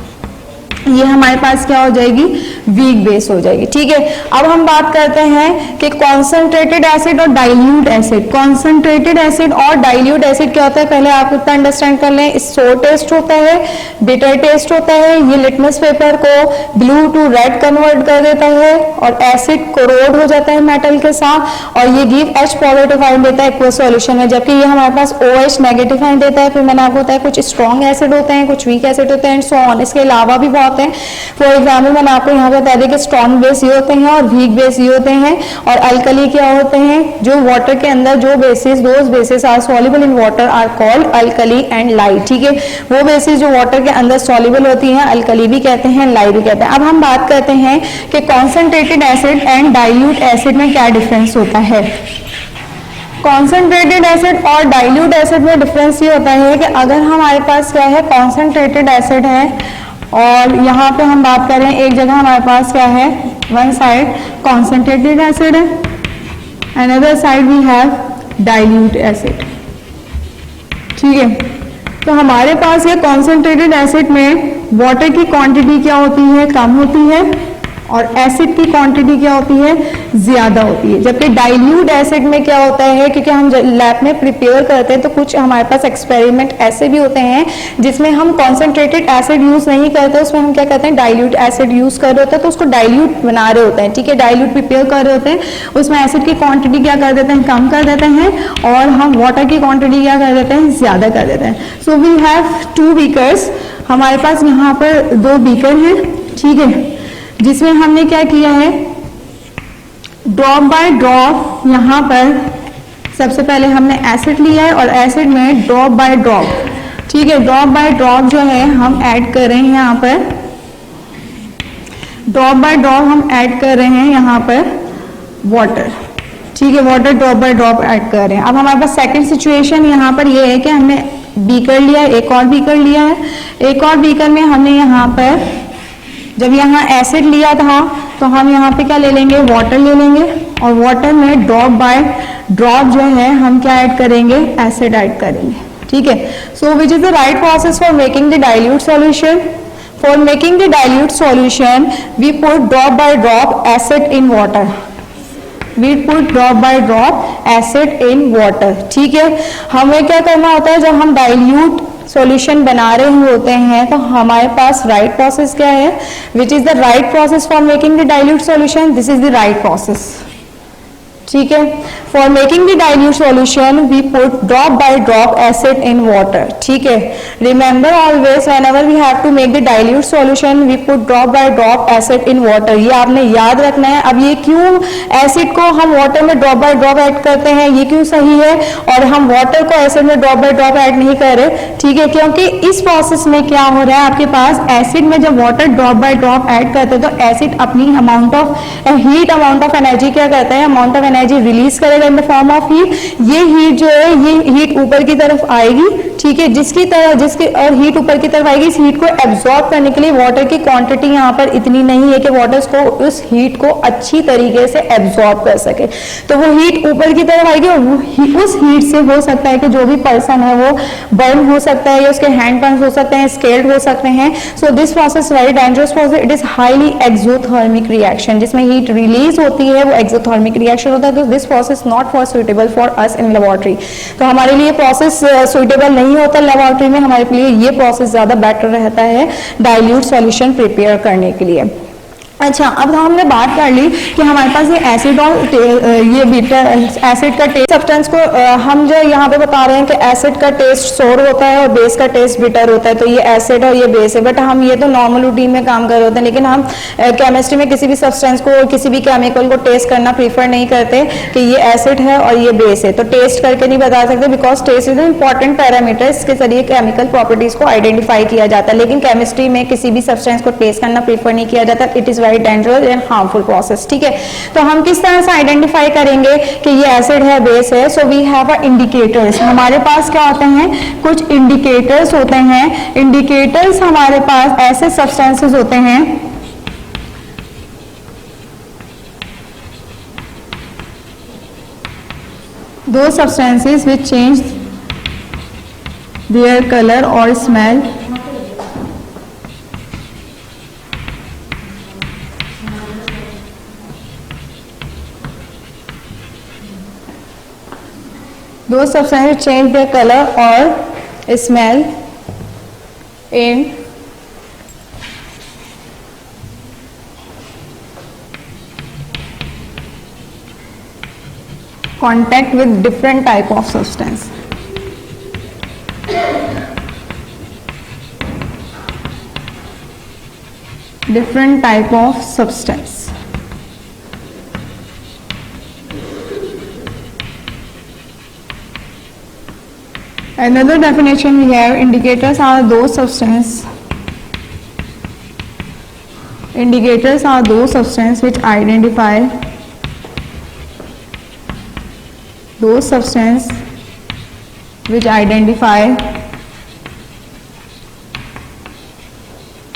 C: ये हमारे पास क्या हो जाएगी, वीक बेस हो जाएगी, ठीक है। अब हम बात करते हैं कि कॉन्सेंट्रेटेड एसिड और डाइल्यूट एसिड। कॉन्सेंट्रेटेड एसिड और डाइल्यूट एसिड क्या होता है, पहले आप इतना अंडरस्टैंड कर लें। सोर टेस्ट होता है, बिटर टेस्ट होता है, ये लिटमस पेपर को ब्लू टू रेड कन्वर्ट कर देता है और एसिड कोरोड हो जाता है मेटल के साथ, और ये गिव H पॉजिटिव आयन देता है एक्वस सॉल्यूशन में, जबकि ये हमारे पास OH नेगेटिव आयन देता है। फिर मैंने आपको बताया कुछ स्ट्रॉन्ग एसिड होते हैं, कुछ वीक एसिड होते हैं एंड सो ऑन। इसके अलावा भी बहुत हैं। फॉर एग्जाम्पल मैंने आपको यहाँ पे बता दिया कि स्ट्रॉन्ग बेस ये होते हैं और वीक बेस ये होते हैं, और अल्कली क्या होते हैं, जो वाटर के अंदर जो bases, those bases are soluble in water are called alkali and light, ठीक है। वो बेसिस जो वाटर के अंदर सॉल्युबल होती हैं अल्कली भी कहते हैं, लाइट भी कहते हैं। अब हम बात करते हैं कि concentrated acid and dilute acid में क्या डिफरेंस होता है। कॉन्सेंट्रेटेड एसिड और डाइल्यूट एसिड में डिफरेंस ये होता है कि अगर हमारे पास क्या है, कॉन्सेंट्रेटेड एसिड है और यहाँ पे हम बात करें, एक जगह हमारे पास क्या है, वन साइड कॉन्सेंट्रेटेड एसिड है, another side we have dilute acid. ठीक है, तो हमारे पास ये कॉन्सेंट्रेटेड एसिड में वाटर की क्वांटिटी क्या होती है, कम होती है, और एसिड की क्वांटिटी क्या होती है, ज्यादा होती है। जबकि डाइल्यूट एसिड में क्या होता है, क्योंकि हम लैब में प्रिपेयर करते हैं तो कुछ हमारे पास एक्सपेरिमेंट ऐसे भी होते हैं जिसमें हम कॉन्सेंट्रेटेड एसिड यूज नहीं करते, उसमें हम क्या करते हैं, डाइल्यूट एसिड यूज कर रहे होते हैं, तो उसको डाइल्यूट बना रहे होते हैं। ठीक है, डाइल्यूट प्रिपेयर कर रहे होते हैं, उसमें एसिड की क्वांटिटी क्या कर देते हैं, कम कर देते हैं, और हम वाटर की क्वांटिटी क्या कर देते हैं, ज्यादा कर देते हैं। सो वी हैव 2 बीकर्स, हमारे पास यहाँ पर 2 बीकर हैं। ठीक है, जिसमें हमने क्या किया है, ड्रॉप बाय ड्रॉप, यहाँ पर सबसे पहले हमने एसिड लिया है और एसिड में ड्रॉप बाय ड्रॉप, ठीक है, ड्रॉप बाय ड्रॉप जो है हम ऐड कर रहे हैं यहाँ पर, ड्रॉप बाय ड्रॉप हम ऐड कर रहे हैं यहाँ पर वाटर। ठीक है, water drop by drop add कर रहे हैं। अब हमारे पास सेकंड सिचुएशन यहाँ पर ये है कि हमने बीकर लिया है, एक और बीकर लिया है, एक और बीकर में हमने यहाँ पर, जब यहाँ एसिड लिया था तो हम यहाँ पे क्या ले लेंगे, वाटर ले लेंगे, और वाटर में ड्रॉप बाय ड्रॉप जो है हम क्या ऐड करेंगे, एसिड ऐड करेंगे। ठीक है, so which is the right process for making the dilute solution? For making the dilute solution we put drop by drop acid in water, we put drop by drop acid in water. ठीक है, हमें क्या करना होता है, जब हम dilute solution बना रहे होते हैं तो हमारे पास राइट प्रोसेस क्या है, which is the right process for making the dilute solution, this is the right process. ठीक है, for making the dilute solution we put drop by drop acid in water. ठीक है, remember always whenever we have to make the dilute solution we put drop by drop acid in water, ये आपने याद रखना है। अब ये क्यों एसिड को हम वाटर में ड्रॉप बाय ड्रॉप ऐड करते हैं, ये क्यों सही है, और हम वाटर को एसिड में ड्रॉप बाय ड्रॉप ऐड नहीं कर रहे? ठीक है, क्योंकि इस प्रोसेस में क्या हो रहा है, आपके पास एसिड में जब water drop by drop add करते हैं तो एसिड अपनी amount of heat, amount of energy क्या करता है, अमाउंट ऑफ एनर्जी रिलीज करेगा in the form of heat. ये हीट जो है, ये हीट ऊपर की तरफ आएगी। ठीक है, जिसकी और हीट ऊपर की तरफ आएगी, इस हीट को एब्जॉर्ब करने के लिए वाटर की क्वांटिटी यहाँ पर इतनी नहीं है कि वाटर को उस हीट को अच्छी तरीके से एब्जॉर्ब कर सके, तो वो हीट ऊपर की तरफ आएगी, और उस हीट से हो सकता है कि जो भी पर्सन है वो बर्न हो सकता है, या उसके हैंड बर्न हो सकते हैं, स्केल्ड हो सकते हैं। So this process very dangerous process, it is highly exothermic reaction, जिसमें हीट रिलीज होती है, वो एक्सोथर्मिक रिएक्शन होता है। This process not for suitable for us in laboratory, तो हमारे लिए प्रोसेस सुइटेबल नहीं होता लेबोरेटरी में, हमारे लिए ये प्रोसेस ज्यादा बेटर रहता है डाइल्यूट सॉल्यूशन प्रिपेयर करने के लिए। अच्छा, अब हमने बात कर ली कि हमारे पास ये एसिड और ये बीटर एसिड का टेस्ट सब्सटेंस को हम जो यहाँ पे बता रहे हैं कि एसिड का टेस्ट सोर होता है और बेस का टेस्ट बिटर होता है, तो ये एसिड और ये बेस है। बट हम ये तो नॉर्मल रूटीन में काम कर रहे होते हैं, लेकिन हम केमिस्ट्री में किसी भी सब्सटेंस को, किसी भी केमिकल को टेस्ट करना प्रीफर नहीं करते कि ये एसिड है और ये बेस है, तो टेस्ट करके नहीं बता सकते, because taste is important parameter, इसके जरिए केमिकल प्रॉपर्टीज को आइडेंटिफाई किया जाता है। लेकिन केमिस्ट्री में किसी भी सब्सटेंस को टेस्ट करना प्रीफर नहीं किया जाता, it is very dangerous and harmful process. ठीक है, तो हम किस तरह से आइडेंटिफाई करेंगे कि ये एसिड है, बेस है? So we have a indicators, हमारे पास क्या होते हैं, कुछ इंडिकेटर्स होते हैं। इंडिकेटर्स हमारे पास ऐसे सब्सटेंसेस होते हैं दो substances which change their color or smell those substances change their color or smell in contact with different type of substance. Different type of substance. Another definition we have, indicators are those substance. Indicators are those substance which identify those substance which identify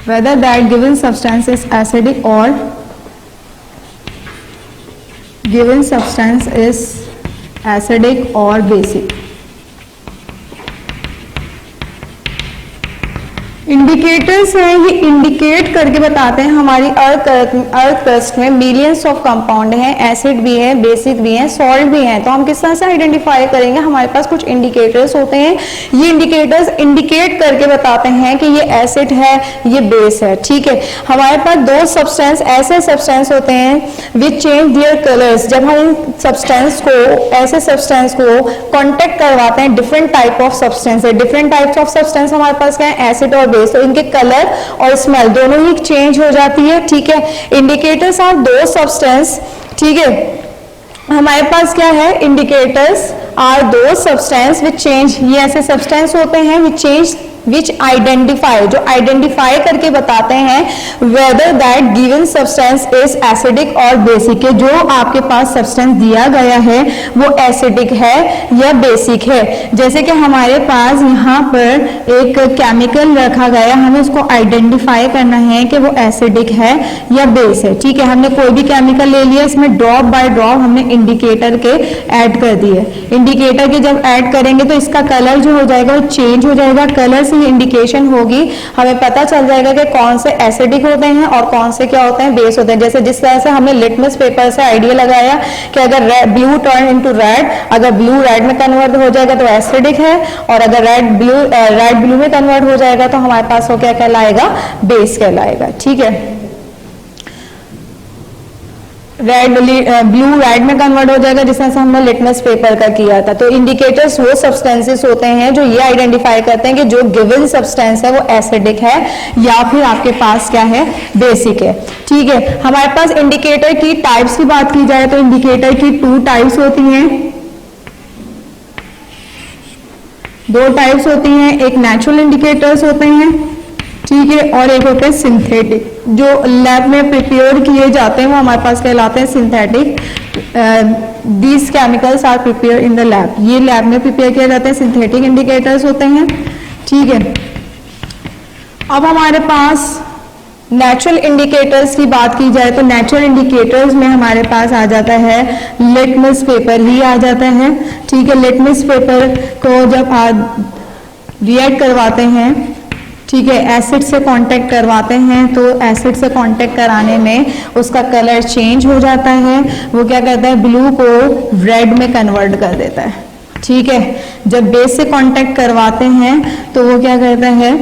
C: whether that given substance is acidic or given substance is acidic और basic. Indicators हैं, ये indicate करके बताते हैं हमारी earth crust में millions of compound हैं, acid भी है, बेसिक भी है, सॉल्ट भी है। तो हम किस तरह से आइडेंटिफाई करेंगे? हमारे पास कुछ इंडिकेटर्स होते हैं, ये इंडिकेटर्स इंडिकेट करके बताते हैं कि ये एसिड है, ये बेस है। ठीक है, हमारे पास दो सब्सटेंस, ऐसे सब्सटेंस होते हैं विच चेंज देयर कलर्स। जब हम सब्सटेंस को, ऐसे सब्सटेंस को कांटेक्ट करवाते हैं डिफरेंट टाइप ऑफ सब्सटेंस है, डिफरेंट टाइप्स ऑफ सब्सटेंस हमारे पास क्या है? एसिड और तो इनके कलर और स्मेल दोनों ही चेंज हो जाती है। ठीक है, इंडिकेटर्स आर दो सब्सटेंस। ठीक है, हमारे पास क्या है? इंडिकेटर्स आर दो सब्सटेंस विच चेंज, ये ऐसे सब्सटेंस होते हैं विच चेंज, विच आइडेंटिफाई, जो आइडेंटिफाई करके बताते हैं weather that given substance is acidic और बेसिक है। जो आपके पास सब्सटेंस दिया गया है वो एसिडिक है या बेसिक है। जैसे कि हमारे पास यहाँ पर एक केमिकल रखा गया, हमें उसको आइडेंटिफाई करना है कि वो एसिडिक है या बेस है। ठीक है, हमने कोई भी केमिकल ले लिया, इसमें ड्रॉप बाय ड्रॉप हमने इंडिकेटर के ऐड कर दिए। इंडिकेटर के जब ऐड करेंगे तो इसका कलर जो हो जाएगा वो चेंज हो जाएगा। कलर से इंडिकेशन होगी, हमें पता चल जाएगा कि कौन से एसिडिक होते हैं और कौन से क्या होते हैं? बेस होते हैं। जैसे जिस तरह से हमने लिटमस पेपर से आइडिया लगाया कि अगर ब्लू टर्न इनटू रेड, अगर ब्लू रेड में कन्वर्ट हो जाएगा तो एसिडिक है, और अगर रेड ब्लू में कन्वर्ट हो जाएगा तो हमारे पास वो क्या कहलाएगा? बेस कहलाएगा। ठीक है, ब्लू रेड में कन्वर्ट हो जाएगा जिस तरह से हमने लिटमस पेपर का किया था। तो इंडिकेटर्स वो सब्सटेंसेस होते हैं जो ये आइडेंटिफाई करते हैं कि जो गिवन सब्सटेंस है वो एसिडिक है या फिर आपके पास क्या है? बेसिक है। ठीक है, हमारे पास इंडिकेटर की टाइप्स की बात की जाए तो इंडिकेटर की 2 टाइप्स होती हैं, 2 टाइप्स होती हैं। एक नेचुरल इंडिकेटर्स होते हैं, ठीक है, और एक होते हैं सिंथेटिक, जो लैब में प्रिपेयर किए जाते हैं वो हमारे पास कहलाते हैं synthetic. These chemicals are prepare in the lab, ये लैब में प्रिपेयर किए जाते हैं, सिंथेटिक इंडिकेटर्स होते हैं। ठीक है, अब हमारे पास नेचुरल इंडिकेटर्स की बात की जाए तो नेचुरल इंडिकेटर्स में हमारे पास आ जाता है लिटमस पेपर ही आ जाता है। ठीक है, लिटमस पेपर को जब आप रिएक्ट करवाते हैं, ठीक है, एसिड से कांटेक्ट करवाते हैं तो एसिड से कांटेक्ट कराने में उसका कलर चेंज हो जाता है। वो क्या करता है? ब्लू को रेड में कन्वर्ट कर देता है। ठीक है, जब बेस से कांटेक्ट करवाते हैं तो वो क्या करता है?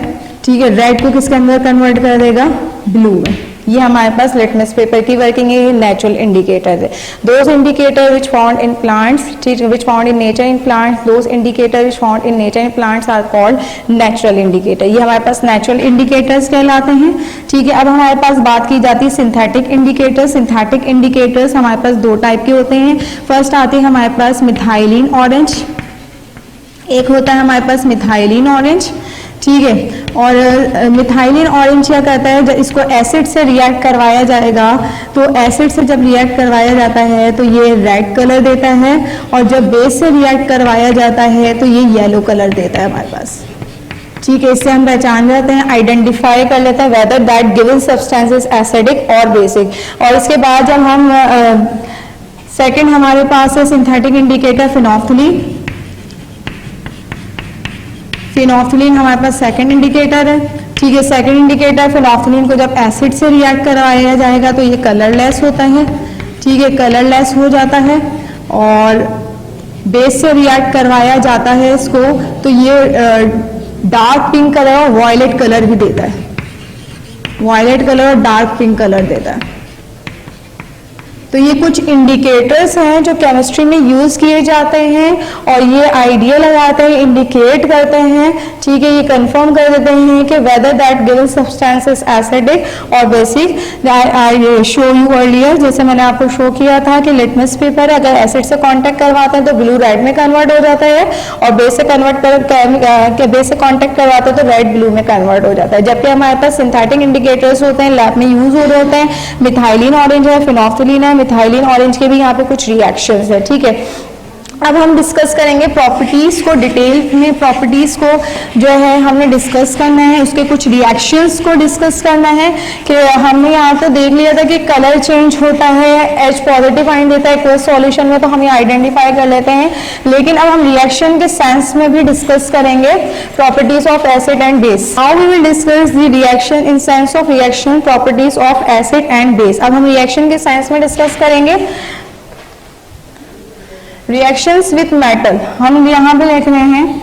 C: ठीक है, रेड को किसके अंदर कन्वर्ट कर देगा? ब्लू में। ये हमारे पास लिटमस पेपर की वर्किंग है, नेचुरल इंडिकेटर है। Those indicator which found in plants, ठीक है, which found in nature in plants, those indicator which found in nature in plants are called natural indicator. ये हमारे पास नेचुरल इंडिकेटर्स कहलाते हैं। ठीक है, अब हमारे पास बात की जाती है सिंथेटिक इंडिकेटर्स। सिंथेटिक इंडिकेटर्स हमारे पास 2 टाइप के होते हैं। फर्स्ट आती है हमारे पास मिथाइलिन ऑरेंज, एक होता है हमारे पास मिथाइलिन ऑरेंज। ठीक है, और मिथाइलिन ऑरेंज क्या करता है? जब इसको एसिड से रिएक्ट करवाया जाएगा तो एसिड से जब रिएक्ट करवाया जाता है तो ये रेड कलर देता है, और जब बेस से रिएक्ट करवाया जाता है तो ये येलो कलर देता है हमारे पास। ठीक है, इससे हम पहचान जाते हैं, आइडेंटिफाई कर लेते हैं weather that given substance is acidic और बेसिक। और इसके बाद जब हम सेकेंड हमारे पास है सिंथेटिक इंडिकेटर फिनोल्फथलीन। फिनोल्फथलीन हमारे पास सेकंड इंडिकेटर है। ठीक है, सेकंड इंडिकेटर फिनोल्फथलीन को जब एसिड से रिएक्ट करवाया जाएगा तो ये कलरलेस होता है। ठीक है, कलरलेस हो जाता है, और बेस से रिएक्ट करवाया जाता है इसको तो ये डार्क पिंक कलर और वॉयलेट कलर भी देता है, वॉयलेट कलर और डार्क पिंक कलर देता है। तो ये कुछ इंडिकेटर्स हैं जो केमिस्ट्री में यूज किए जाते हैं, और ये आइडिया लगाते हैं, इंडिकेट करते हैं। ठीक है, ये कंफर्म कर देते हैं कि whether that given substance is acidic और basic. I show you earlier, जैसे मैंने आपको शो किया था कि लिटमस पेपर अगर एसिड से कांटेक्ट करवाते हैं तो ब्लू रेड में कन्वर्ट हो जाता है, और बेस से बेस से कांटेक्ट करवाते हैं तो रेड ब्लू में कन्वर्ट हो जाता है। जबकि हमारे पास सिंथेटिक इंडिकेटर्स होते हैं, लैब में यूज हो रहे होते हैं। मिथाइलिन ऑरेंज है, फिनोल्फथलीन है, मिथाइलिन ऑरेंज के भी यहाँ पे कुछ रिएक्शंस है। ठीक है, अब हम डिस्कस करेंगे प्रॉपर्टीज को डिटेल में। प्रॉपर्टीज को जो है हमने डिस्कस करना है, उसके कुछ रिएक्शंस को डिस्कस करना है कि हमने यहाँ तो देख लिया था कि कलर चेंज होता है, H पॉजिटिव आइन देता है एक्वस सॉल्यूशन में, तो हम ये आइडेंटिफाई कर लेते हैं। लेकिन अब हम रिएक्शन के सेंस में भी डिस्कस करेंगे properties of acid and base. How we will discuss the reaction in sense of reaction properties of acid and base. अब हम रिएक्शन के सेंस में डिस्कस करेंगे रिएक्शंस विथ मेटल। हम यहां पे लिख रहे हैं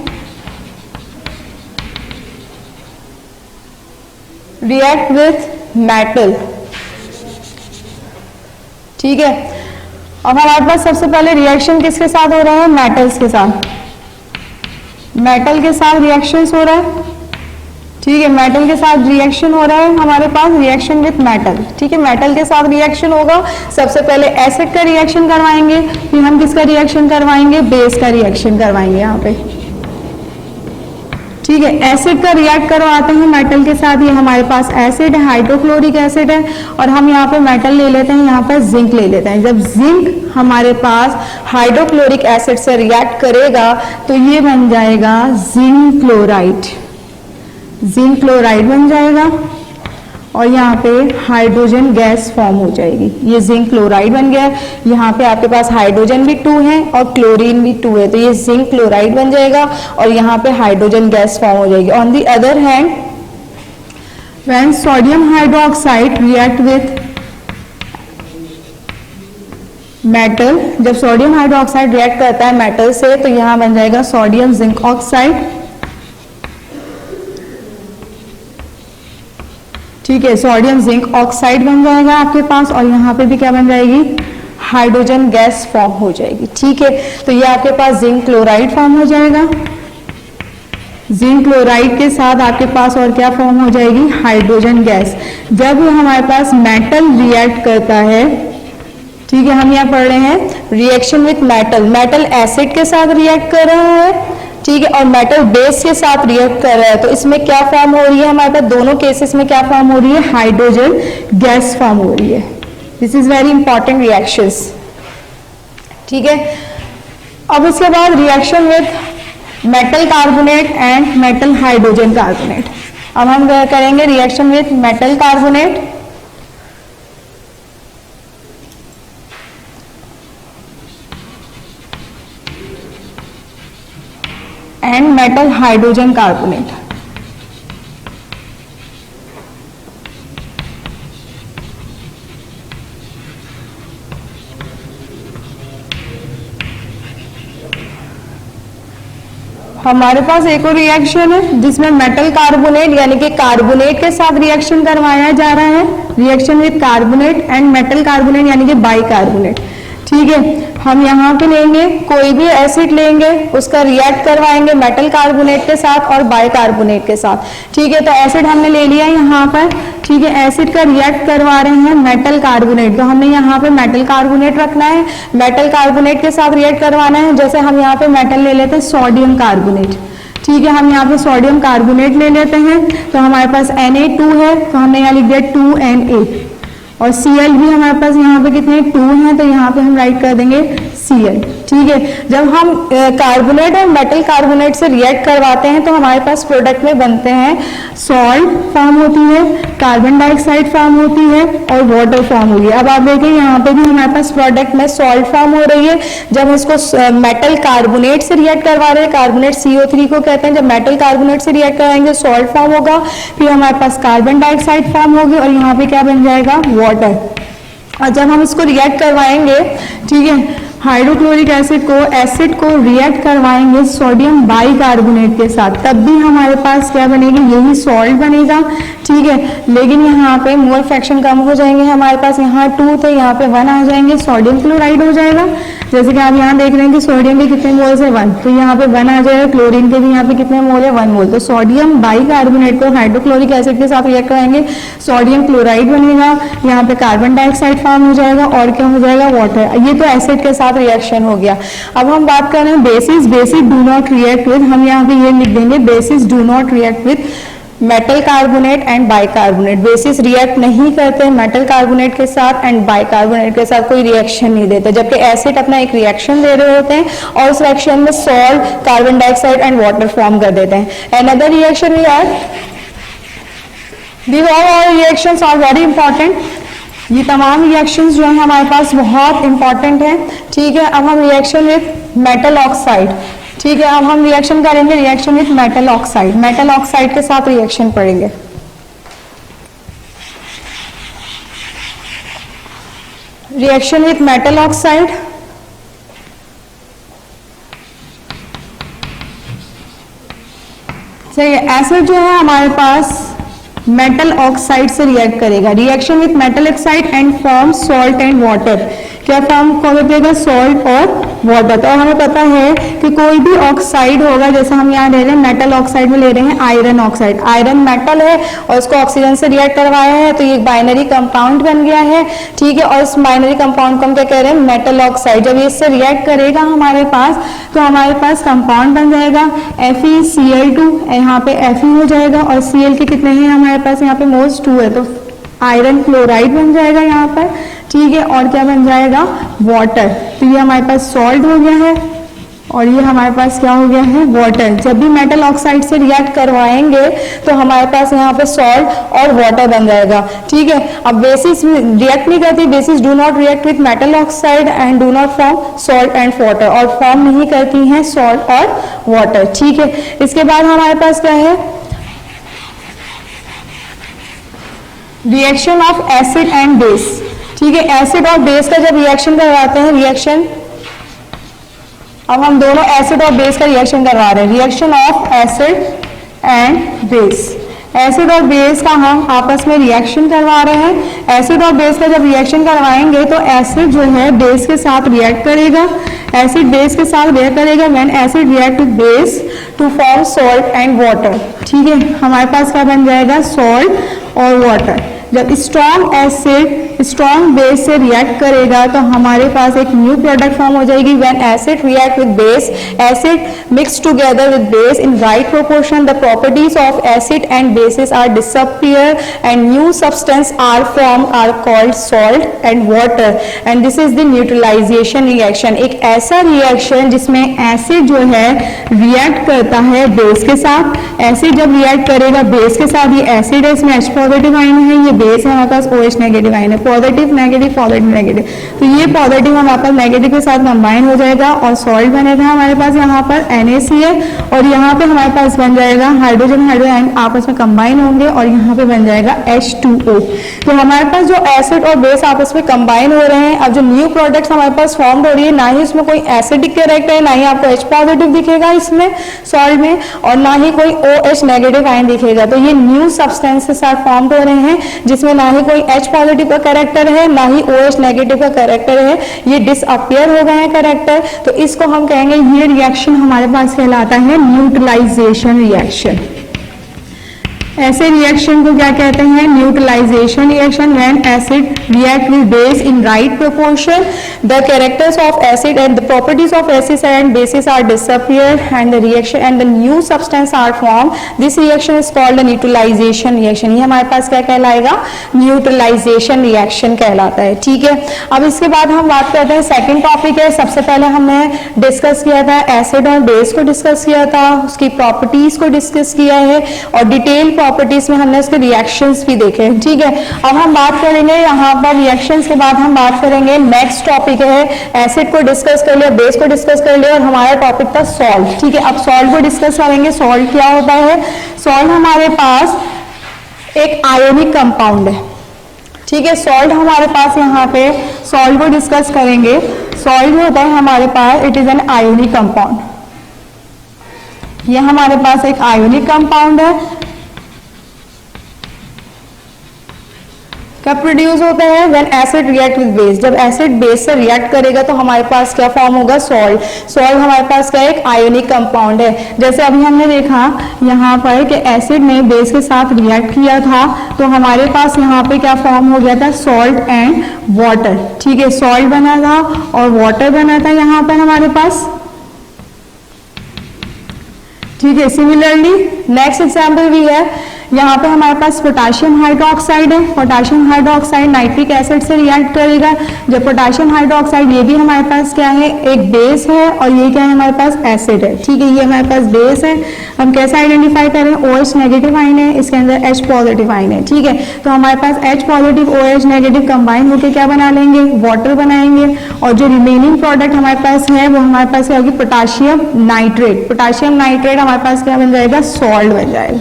C: रिएक्ट विथ मेटल, ठीक है। अब हमारे पास सबसे पहले रिएक्शन किसके साथ हो रहा है? मेटल्स के साथ। मेटल के साथ रिएक्शंस हो रहा है, ठीक है। मेटल के साथ रिएक्शन हो रहा है हमारे पास, रिएक्शन विथ मेटल, ठीक है। मेटल के साथ रिएक्शन होगा, सबसे पहले एसिड का रिएक्शन करवाएंगे, फिर हम किसका रिएक्शन करवाएंगे? बेस का रिएक्शन करवाएंगे यहाँ पे, ठीक है। एसिड का रिएक्ट करवाते हैं मेटल के साथ, ये हमारे पास एसिड है, हाइड्रोक्लोरिक एसिड है, और हम यहाँ पे मेटल ले लेते हैं, यहाँ पर जिंक ले लेते हैं। जब जिंक हमारे पास हाइड्रोक्लोरिक एसिड से रिएक्ट करेगा तो ये बन जाएगा जिंक क्लोराइड, जिंक क्लोराइड बन जाएगा, और यहाँ पे हाइड्रोजन गैस फॉर्म हो जाएगी। ये जिंक क्लोराइड बन गया। यहाँ पे आपके पास हाइड्रोजन भी 2 है और क्लोरीन भी 2 है, तो ये जिंक क्लोराइड बन जाएगा, और यहाँ पे हाइड्रोजन गैस फॉर्म हो जाएगी। On the other hand, when sodium hydroxide react with metal, जब सोडियम हाइड्रोक्साइड रिएक्ट करता है मेटल से, तो यहाँ बन जाएगा सोडियम जिंक ऑक्साइड, ठीक है। सोडियम जिंक ऑक्साइड बन जाएगा आपके पास, और यहाँ पे भी क्या बन जाएगी? हाइड्रोजन गैस फॉर्म हो जाएगी, ठीक है। तो ये आपके पास जिंक क्लोराइड फॉर्म हो जाएगा। जिंक क्लोराइड के साथ आपके पास और क्या फॉर्म हो जाएगी? Hydrogen gas. जब हमारे पास मेटल रिएक्ट करता है, ठीक है, हम यहाँ पढ़ रहे हैं reaction with metal. Metal acid के साथ रिएक्ट कर रहा है, ठीक है, और मेटल बेस के साथ रिएक्ट कर रहा है, तो इसमें क्या फॉर्म हो रही है हमारे पास? दोनों केसेस में क्या फॉर्म हो रही है? हाइड्रोजन गैस फॉर्म हो रही है। This is very important reactions, ठीक है। अब उसके बाद reaction with metal carbonate and metal hydrogen carbonate. अब हम करेंगे reaction with metal carbonate and metal hydrogen carbonate. हमारे पास एक और रिएक्शन है जिसमें मेटल कार्बोनेट यानी कि कार्बोनेट के साथ रिएक्शन करवाया जा रहा है, reaction with carbonate and metal carbonate यानी कि बाइकार्बोनेट, ठीक है। हम यहाँ पे लेंगे कोई भी एसिड लेंगे, उसका रिएक्ट करवाएंगे मेटल कार्बोनेट के साथ और बाइकार्बोनेट के साथ, ठीक है। तो एसिड हमने ले लिया यहाँ पर, ठीक है। एसिड का रिएक्ट करवा रहे हैं मेटल कार्बोनेट, तो हमने यहाँ पे मेटल कार्बोनेट रखना है, मेटल कार्बोनेट के साथ रिएक्ट करवाना है। जैसे हम यहाँ पे मेटल ले लेते हैं सोडियम कार्बोनेट, ठीक है। हम यहाँ पे सोडियम कार्बोनेट ले लेते हैं, तो हमारे पास Na2 है, तो हमने यहाँ लिख दिया 2Na, और Cl भी हमारे पास यहाँ पे कितने 2 हैं, तो यहाँ पे हम राइट कर देंगे Cl, ठीक है। जब हम कार्बोनेट और मेटल कार्बोनेट से रिएक्ट करवाते हैं तो हमारे पास प्रोडक्ट में बनते हैं सॉल्ट फॉर्म होती है, कार्बन डाइऑक्साइड फॉर्म होती है और वाटर फॉर्म होगी। अब आप देखिए यहाँ पे भी हमारे पास प्रोडक्ट में सॉल्ट फॉर्म हो रही है। जब हम इसको मेटल कार्बोनेट से रिएक्ट करवा रहे हैं, कार्बोनेट CO3 को कहते हैं, जब मेटल कार्बोनेट से रिएक्ट कराएंगे सॉल्ट फॉर्म होगा, फिर हमारे पास कार्बन डाइऑक्साइड फॉर्म होगी और यहाँ पे क्या बन जाएगा? वाटर। और जब हम इसको रिएक्ट करवाएंगे, ठीक है, हाइड्रोक्लोरिक एसिड को रिएक्ट करवाएंगे सोडियम बाइकार्बोनेट के साथ, तब भी हमारे पास क्या बनेगी? यही सॉल्ट बनेगा, ठीक है। लेकिन यहाँ पे मोल फ्रैक्शन कम हो जाएंगे, हमारे पास यहाँ 2 थे, यहाँ पे 1 आ जाएंगे, सोडियम क्लोराइड हो जाएगा। जैसे कि आप यहाँ देख रहे हैं कि सोडियम के कितने मोल है 1, तो यहाँ पे 1 आ जाएगा। क्लोरीन के भी यहाँ पे कितने मोल है? 1 मोल। तो सोडियम बाइकार्बोनेट को हाइड्रोक्लोरिक एसिड के साथ रिएक्ट कराएंगे, सोडियम क्लोराइड बनेगा, यहाँ पे कार्बन डाइऑक्साइड फॉर्म हो जाएगा और क्या हो जाएगा? वाटर। ये तो एसिड के साथ रिएक्शन हो गया। अब हम बात कर रहे हैं basis. Basis do not react with, हम यहाँ पे ये लिख देंगे basis do not react with metal carbonate and bicarbonate. Basis react नहीं करते मेटल कार्बोनेट के साथ एंड बाइकार्बोनेट के साथ, कोई रिएक्शन नहीं देते, जबकि एसिड अपना एक रिएक्शन दे रहे होते हैं और उस रिएक्शन में salt, carbon dioxide and water form कर देते हैं। Another reaction we are, these all reactions are very important। ये तमाम रिएक्शंस जो है हमारे पास बहुत इंपॉर्टेंट है। ठीक है, अब हम रिएक्शन विथ मेटल ऑक्साइड, ठीक है, अब हम रिएक्शन करेंगे reaction with metal oxide, metal oxide के साथ रिएक्शन पढ़ेंगे। रिएक्शन विथ मेटल ऑक्साइड, सही है। एसिड जो है हमारे पास मेटल ऑक्साइड से रिएक्ट करेगा, reaction with metal oxide and form salt and water. क्या फॉर्म करेगा? सॉल्ट और वाटर। तो हमें पता है कि कोई भी ऑक्साइड होगा, जैसे हम यहाँ ले रहे हैं मेटल ऑक्साइड में ले रहे हैं आयरन ऑक्साइड, आयरन मेटल है और इसको ऑक्सीजन से रिएक्ट करवाया है तो ये एक बाइनरी कंपाउंड बन गया है। ठीक है, और इस बाइनरी कंपाउंड को हम क्या कह रहे हैं? Metal oxide. जब ये इससे रिएक्ट करेगा हमारे पास तो हमारे पास कंपाउंड बन जाएगा FeCl2, यहाँ पे Fe हो जाएगा और Cl के कितने हैं हमारे पास? यहाँ पे मोल्स 2 है तो आयरन क्लोराइड बन जाएगा यहाँ पर। ठीक है, और क्या बन जाएगा? वाटर। तो ये हमारे पास सॉल्ट हो गया है और ये हमारे पास क्या हो गया है? वाटर। जब भी मेटल ऑक्साइड से रिएक्ट करवाएंगे तो हमारे पास यहाँ पे सॉल्ट और वाटर बन जाएगा। ठीक है, अब बेसिस रिएक्ट नहीं करती, basis do not react with metal oxide and do not form salt and water, और फॉर्म नहीं करती हैं सॉल्ट और वाटर। ठीक है, इसके बाद हमारे पास क्या है? Reaction of acid and base. ठीक है, एसिड और बेस का जब रिएक्शन करवाते हैं, रिएक्शन, अब हम दोनों एसिड और बेस का रिएक्शन करवा रहे हैं, reaction of acid and base. Acid और बेस का हम आपस में रिएक्शन करवा रहे हैं। एसिड और बेस का जब रिएक्शन करवाएंगे तो एसिड जो है बेस के साथ रिएक्ट करेगा, एसिड बेस के साथ रिएक्ट करेगा when acid react with base to form salt and water. ठीक है, हमारे पास क्या बन जाएगा? सॉल्ट और वाटर। जब स्ट्रॉन्ग एसिड स्ट्रॉन्ग बेस से रिएक्ट करेगा तो हमारे पास एक न्यू प्रोडक्ट फॉर्म हो जाएगी। When acid react with base, acid mix together with base in right proportion, the properties of acid and bases are disappear and new substance are form, are called salt and water, and this is the neutralization reaction. एक ऐसा reaction जिसमें acid जो है react करता है base के साथ, acid जब रिएक्ट करेगा बेस के साथ, ये एसिड है, इसमें H पॉजिटिव आयन है, ये बेस है हमारे पास OH नेगेटिव आयन है, पॉजिटिव नेगेटिव पॉजिटिव नेगेटिव, तो ये पॉजिटिव हमारे पास नेगेटिव के साथ कंबाइन हो जाएगा और सॉल्ट बनेगा हमारे पास यहाँ पर NaCl, और यहाँ पे हमारे पास बन जाएगा हाइड्रोजन हाइड्रोजन आयन आपस में कंबाइन होंगे और यहाँ पे बन जाएगा H2O। तो हमारे पास जो एसिड और बेस आपस में कंबाइन हो रहे हैं, अब जो न्यू प्रोडक्ट्स हमारे पास फॉर्म हो रही है, ना ही इसमें कोई एसिडिक कैरेक्टर है, ना ही आपको H पॉजिटिव दिखेगा इसमें सॉल्ट में, और ना ही कोई OH नेगेटिव आयन दिखेगा। तो ये न्यू सब्सटेंसेस आर फॉर्म हो रहे हैं जिसमें ना ही कोई H पॉजिटिव का कैरेक्टर है, ना ही OH नेगेटिव का कैरेक्टर है, ये डिसअपियर हो गए हैं कैरेक्टर। तो इसको हम कहेंगे, ये रिएक्शन हमारे पास कहलाता है न्यूट्रलाइजेशन रिएक्शन। ऐसे रिएक्शन को क्या कहते हैं? Neutralization reaction. When acid react with base in right proportion, the characters of acid and the properties of acid and bases are disappear and the reaction and the new substance are form, this reaction is called the neutralization reaction. ये हमारे पास क्या कहलाएगा? Neutralisation reaction कहलाता है। ठीक है, अब इसके बाद हम बात करते हैं, सेकेंड टॉपिक है, सबसे पहले हमने डिस्कस किया था एसिड और बेस को डिस्कस किया था, उसकी प्रॉपर्टीज को डिस्कस किया है और डिटेल प्रॉपर्टीज में हमने उसके रिएक्शंस भी देखे। ठीक है, अब हम बात करेंगे यहाँ पर रिएक्शंस के बाद हम बात करेंगे, नेक्स्ट टॉपिक है, एसिड को डिस्कस कर लिया, बेस को डिस्कस कर लिया और हमारा टॉपिक था सॉल्ट। ठीक है, अब सॉल्ट को डिस्कस करेंगे। सॉल्ट क्या होता है? सॉल्ट हमारे पास एक आयोनिक कंपाउंड है। ठीक है, सॉल्ट हमारे पास यहाँ पे सॉल्ट को डिस्कस करेंगे। सॉल्ट होता है हमारे पास, it is an ionic compound. ये हमारे पास एक आयोनिक कंपाउंड है। कब प्रोड्यूस होता है? When acid react with base, जब एसिड बेस से रिएक्ट करेगा तो हमारे पास क्या फॉर्म होगा? सॉल्ट। सॉल्ट हमारे पास क्या एक आयोनिक कंपाउंड है। जैसे अभी हमने देखा यहाँ पर कि एसिड ने बेस के साथ रिएक्ट किया था तो हमारे पास यहाँ पे क्या फॉर्म हो गया था? Salt and water. ठीक है, सॉल्ट बना था और वाटर बना था यहाँ पर हमारे पास। ठीक है, सिमिलरली नेक्स्ट एग्जाम्पल भी है, यहाँ पे हमारे पास पोटाशियम हाइड्रोक्साइड है, पोटाशियम हाइड्रोक्साइड नाइट्रिक एसिड से रिएक्ट करेगा। जब पोटाशियम हाइड्रोक्साइड, ये भी हमारे पास क्या है, एक बेस है, और ये क्या है हमारे पास एसिड है, ठीक है, ये हमारे पास बेस है। हम कैसे आइडेंटिफाई करें, OH नेगेटिव आइन है, इसके अंदर H पॉजिटिव आइन है, ठीक है, तो हमारे पास H positive OH negative combine होकर क्या बना लेंगे, वाटर बनाएंगे, और जो रिमेनिंग प्रोडक्ट हमारे पास है वो हमारे पास क्या होगी, पोटाशियम नाइट्रेट। पोटाशियम नाइट्रेट हमारे पास क्या बन जाएगा, सॉल्ट बन जाएगा।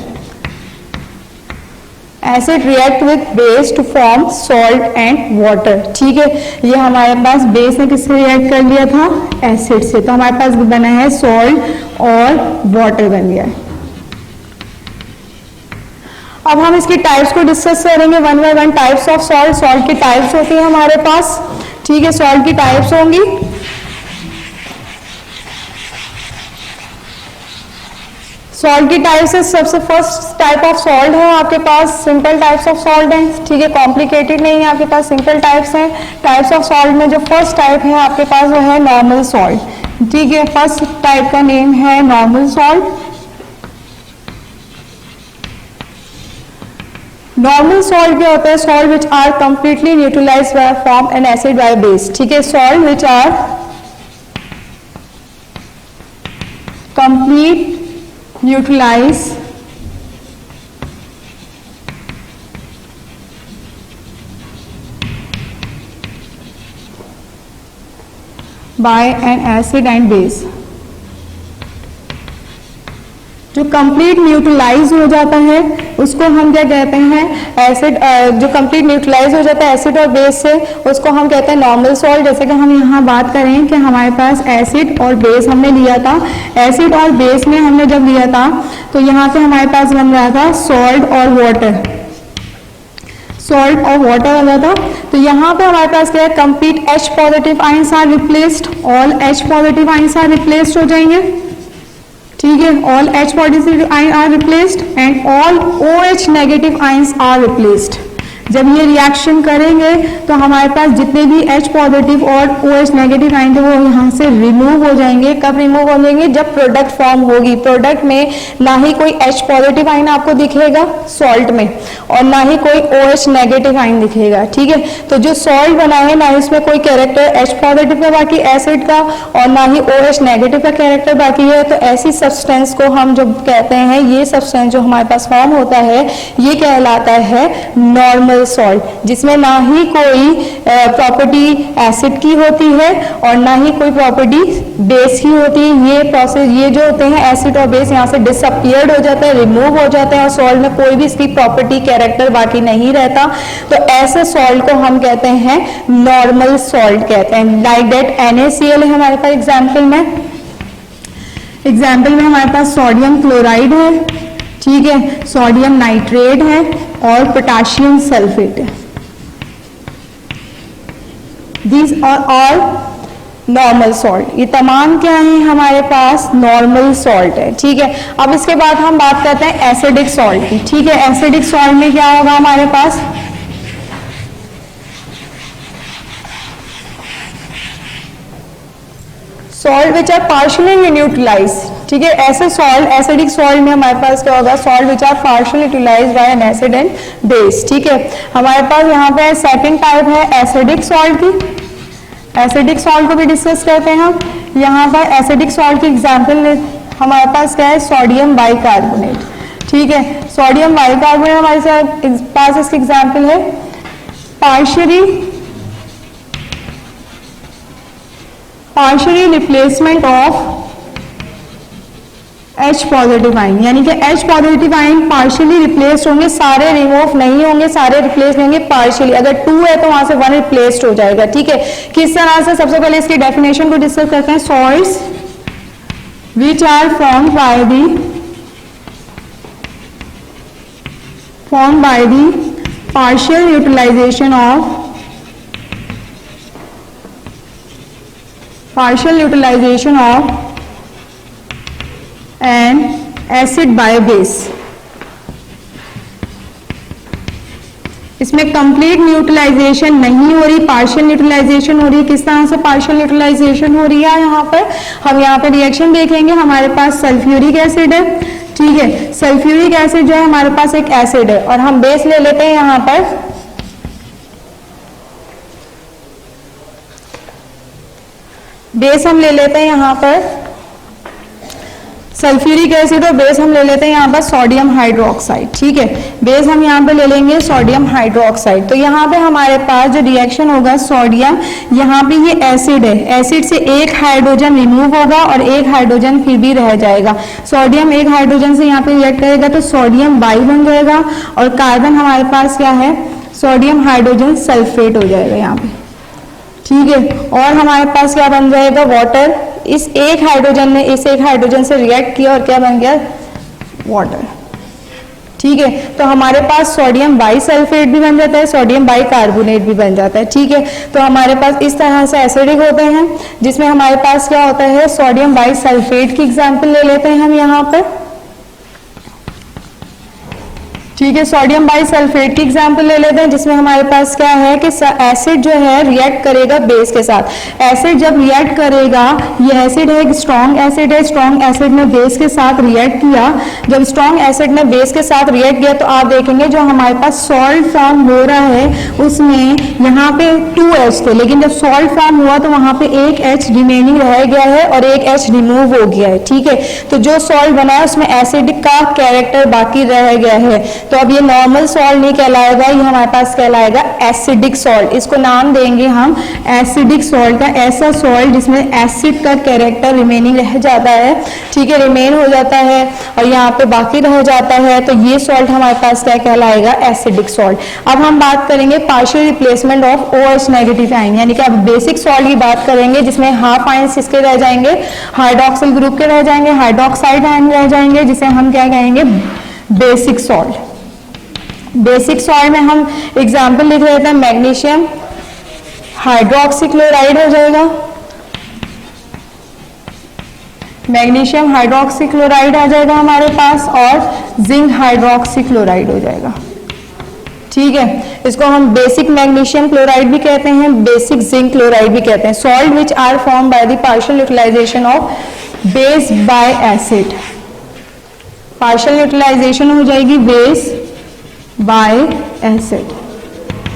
C: Acid react with base to form salt and water, ठीक है, ये हमारे पास बेस ने किससे रिएक्ट कर लिया था, एसिड से, तो हमारे पास बना है सॉल्ट और वाटर बन गया है। अब हम इसकी टाइप्स को डिस्कस करेंगे one by one. Types of salt, salt की टाइप्स होती है हमारे पास, ठीक है, सॉल्ट की टाइप्स होंगी। सॉल्ट की टाइप से सबसे फर्स्ट टाइप ऑफ सॉल्ट है आपके पास सिंपल टाइप्स ऑफ सॉल्ट है, ठीक है, कॉम्प्लिकेटेड नहीं है, आपके पास सिंपल टाइप्स हैं। टाइप्स ऑफ सॉल्ट में जो फर्स्ट टाइप है आपके पास वो है नॉर्मल सॉल्ट, ठीक है, फर्स्ट टाइप का नेम है नॉर्मल सॉल्ट। नॉर्मल सॉल्ट क्या होता है, salt which are completely neutralized by form an acid by base, ठीक है, salt which are complete neutralize by an acid and base. जो कंप्लीट न्यूट्रलाइज हो जाता है उसको हम क्या कहते हैं, एसिड, जो कंप्लीट न्यूट्रलाइज हो जाता है एसिड और बेस से उसको हम कहते हैं नॉर्मल सॉल्ट। जैसे कि हम यहाँ बात करें कि हमारे पास एसिड और बेस हमने लिया था, एसिड और बेस में हमने जब लिया था तो यहाँ पे हमारे पास बन रहा था सॉल्ट और वाटर, सॉल्ट और वाटर आ जाता। तो यहाँ पे हमारे पास क्या है, complete H positive ions are replaced, all H positive ions are replaced हो जाएंगे, ठीक है, all H positive ion are replaced and all OH negative ions are replaced. जब ये रिएक्शन करेंगे तो हमारे पास जितने भी H पॉजिटिव और OH नेगेटिव आयन थे वो यहाँ से रिमूव हो जाएंगे। कब रिमूव हो जाएंगे, जब प्रोडक्ट फॉर्म होगी। प्रोडक्ट में ना ही कोई H पॉजिटिव आयन आपको दिखेगा सॉल्ट में और ना ही कोई OH नेगेटिव आयन दिखेगा, ठीक है। तो जो सॉल्ट बना है ना इसमें कोई कैरेक्टर H पॉजिटिव का बाकी एसिड का और ना ही OH नेगेटिव का कैरेक्टर बाकी है। तो ऐसी सब्सटेंस को हम जो कहते हैं, ये सब्सटेंस जो हमारे पास फॉर्म होता है ये कहलाता है नॉर्मल सॉल्ट, जिसमें ना ही कोई प्रॉपर्टी एसिड की होती है और ना ही कोई प्रॉपर्टी बेस की होती है। ये प्रोसेस, ये जो होते हैं एसिड और बेस यहाँ से डिसअपियर्ड हो जाते हैं, रिमूव हो जाते हैं और सॉल्ट में कोई भी इसकी प्रॉपर्टी कैरेक्टर बाकी नहीं रहता। तो ऐसे सॉल्ट को हम कहते हैं नॉर्मल सॉल्ट कहते हैं। लाइक दैट NaCl है हमारे पास एग्जाम्पल में, हमारे पास सोडियम क्लोराइड है, ठीक है, सोडियम नाइट्रेट है और पोटाशियम सल्फेट है। These are all normal salt. ये तमाम क्या है हमारे पास नॉर्मल सॉल्ट है, ठीक है। अब इसके बाद हम बात करते हैं एसिडिक सॉल्ट की, ठीक है। एसिडिक सॉल्ट में क्या होगा हमारे पास, salt which are partially neutralize, ठीक है। ऐसे सॉल्ट, एसिडिक सॉल्ट में हमारे पास क्या होगा, salt which are partially neutralize by an acid and base, ठीक है। हमारे पास यहाँ पे सेकंड टाइप है एसिडिक सॉल्ट की। एसिडिक सॉल्ट को भी डिस्कस करते हैं हम। यहाँ पर एसिडिक सॉल्ट की एग्जाम्पल हमारे पास क्या है, सोडियम बाइकार्बोनेट, ठीक है। सोडियम बाइकार्बोनेट हमारे पास इसकी एग्जाम्पल है partially replacement of H positive ion, यानी कि H positive ion partially replaced होंगे, सारे रिमूव नहीं होंगे, सारे रिप्लेस होंगे पार्शियली। अगर 2 है तो वहां से 1 रिप्लेस्ड हो जाएगा, ठीक है। किस तरह से, सबसे पहले इसकी डेफिनेशन को डिस्कस करते हैं। Salts which are formed by the partial utilization of and acid by base. इसमें कंप्लीट न्यूट्रलाइजेशन नहीं हो रही, पार्शियल न्यूट्रलाइजेशन हो रही है। किस तरह से पार्शियल न्यूट्रलाइजेशन हो रही है, यहाँ पर हम यहाँ पे रिएक्शन देखेंगे। हमारे पास सल्फ्यूरिक एसिड है, ठीक है। सल्फ्यूरिक एसिड जो है हमारे पास एक एसिड है और हम बेस ले लेते हैं यहाँ पर, बेस हम ले लेते हैं यहाँ पर सल्फ्यूरिक एसिड और बेस हम ले लेते हैं यहाँ पर सोडियम हाइड्रोक्साइड। ठीक है, बेस हम यहाँ पे ले लेंगे सोडियम हाइड्रोक्साइड। तो यहाँ पे हमारे पास जो रिएक्शन होगा सोडियम, यहाँ पे ये एसिड है, एसिड से एक हाइड्रोजन रिमूव होगा और एक हाइड्रोजन फिर भी रह जाएगा। सोडियम एक हाइड्रोजन से यहाँ पे रिएक्ट करेगा तो सोडियम बाई बन जाएगा और कार्बन हमारे पास क्या है, सोडियम हाइड्रोजन सल्फेट हो जाएगा यहाँ पे। ठीक है, और हमारे पास क्या बन जाएगा, वाटर। इस एक हाइड्रोजन ने इस एक हाइड्रोजन से रिएक्ट किया और क्या बन गया, वाटर। ठीक है, तो हमारे पास सोडियम बाई सल्फेट भी बन जाता है, सोडियम बाई कार्बोनेट भी बन जाता है। ठीक है, तो हमारे पास इस तरह से एसिडिक होते हैं, जिसमें हमारे पास क्या होता है, सोडियम बाई सल्फेट की एग्जाम्पल ले लेते हैं हम यहाँ पर। ठीक है, सोडियम बाई सल्फेट की एग्जांपल ले लेते हैं, जिसमें हमारे पास क्या है कि एसिड जो है रिएक्ट करेगा बेस के साथ। एसिड जब रिएक्ट करेगा, ये एसिड है, एक स्ट्रॉन्ग एसिड है, स्ट्रॉन्ग एसिड ने बेस के साथ रिएक्ट किया। जब स्ट्रॉन्ग एसिड ने बेस के साथ रिएक्ट किया तो आप देखेंगे जो हमारे पास सॉल्ट फॉर्म हो रहा है उसमें यहाँ पे 2H थे, लेकिन जब सॉल्ट फॉर्म हुआ तो वहां पे एक H रिमेनिंग रह गया है और एक H रिमूव हो गया है। ठीक है, तो जो सॉल्ट बना है उसमें एसिडिक का कैरेक्टर बाकी रह गया है। तो अब ये नॉर्मल सॉल्ट नहीं कहलाएगा, ये हमारे पास कहलाएगा एसिडिक सॉल्ट। इसको नाम देंगे हम एसिडिक सॉल्ट का, ऐसा सॉल्ट जिसमें एसिड का कैरेक्टर रिमेनिंग रह जाता है। ठीक है, रिमेन हो जाता है और यहाँ पे बाकी रह जाता है, तो ये सॉल्ट हमारे पास क्या कहलाएगा, एसिडिक सॉल्ट। अब हम बात करेंगे partial replacement of OH negative ion, यानी कि अब बेसिक सॉल्ट की बात करेंगे, जिसमें हाफ आयन्स इसके रह जाएंगे, हाइड्रोक्सिल ग्रुप के रह जाएंगे, हाइड्रोक्साइड आयन रह जाएंगे, जिसे हम क्या कहेंगे, बेसिक सॉल्ट। बेसिक सॉल्ट में हम एग्जाम्पल लिख लेते हैं, मैग्नीशियम हाइड्रोक्सीक्लोराइड हो जाएगा, मैग्नीशियम हाइड्रोक्सीक्लोराइड आ जाएगा हमारे पास, और जिंक हाइड्रोक्सीक्लोराइड हो जाएगा। ठीक है, इसको हम बेसिक मैग्नीशियम क्लोराइड भी कहते हैं, बेसिक जिंक क्लोराइड भी कहते हैं। Salt which are form by the partial utilization of base by acid. Partial utilization हो जाएगी बेस बाय एसिड।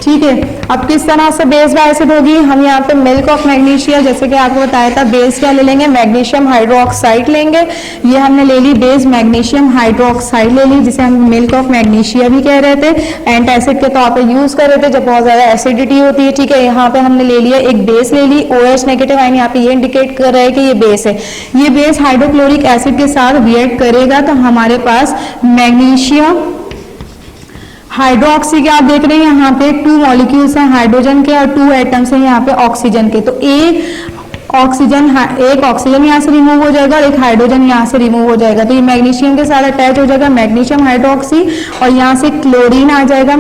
C: ठीक है, अब किस तरह से बेस बाय एसिड होगी, हम यहाँ पे मिल्क ऑफ मैग्नीशिया, जैसे कि आपको बताया था, बेस क्या ले लेंगे, मैग्नीशियम हाइड्रोक्साइड लेंगे। ये हमने ले ली बेस मैग्नीशियम हाइड्रोक्साइड ले ली, जिसे हम मिल्क ऑफ मैग्नीशिया भी कह रहे थे, एंटासिड के तौर पे यूज कर रहे थे जब बहुत ज्यादा एसिडिटी होती है। ठीक है, यहाँ पे हमने ले लिया एक बेस ले ली, OH नेगेटिव आयन, यहाँ पे ये इंडिकेट कर रहा है कि ये बेस है। ये बेस हाइड्रोक्लोरिक एसिड के साथ रिएक्ट करेगा तो हमारे पास मैग्नीशियम हाइड्रोक्सी के आप देख रहे हैं यहाँ पे 2 मॉलिक्यूल्स हैं हाइड्रोजन के और 2 एटम्स हैं यहाँ पे ऑक्सीजन के। तो एक ऑक्सीजन यहाँ से रिमूव हो जाएगा और एक हाइड्रोजन यहाँ से रिमूव हो जाएगा, तो ये मैग्नीशियम के साथ अटैच हो जाएगा, मैग्नीशियम हाइड्रोक्सी, और यहाँ से क्लोरीन आ जाएगा।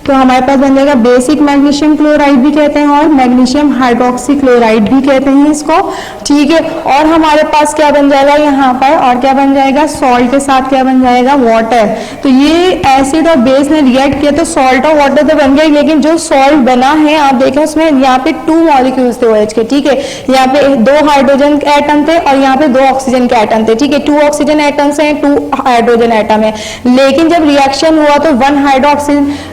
C: तो हमारे पास बन जाएगा बेसिक मैग्नीशियम क्लोराइड भी कहते हैं और मैग्नीशियम हाइड्रोक्सी क्लोराइड भी कहते हैं इसको। ठीक है, और हमारे पास क्या बन जाएगा यहाँ पर, और क्या बन जाएगा, सॉल्ट के साथ क्या बन जाएगा, वाटर। तो ये एसिड और बेस ने रिएक्ट किया तो सॉल्ट और वाटर तो बन गया, लेकिन जो सॉल्ट बना है आप देखें उसमें यहाँ पे 2 मॉलिक्यूल्स थे OH के। ठीक है, यहाँ पे 2 हाइड्रोजन के एटम थे और यहाँ पे 2 ऑक्सीजन के एटम थे। ठीक है, 2 ऑक्सीजन एटम्स हैं, 2 हाइड्रोजन एटम है, लेकिन जब रिएक्शन हुआ तो 1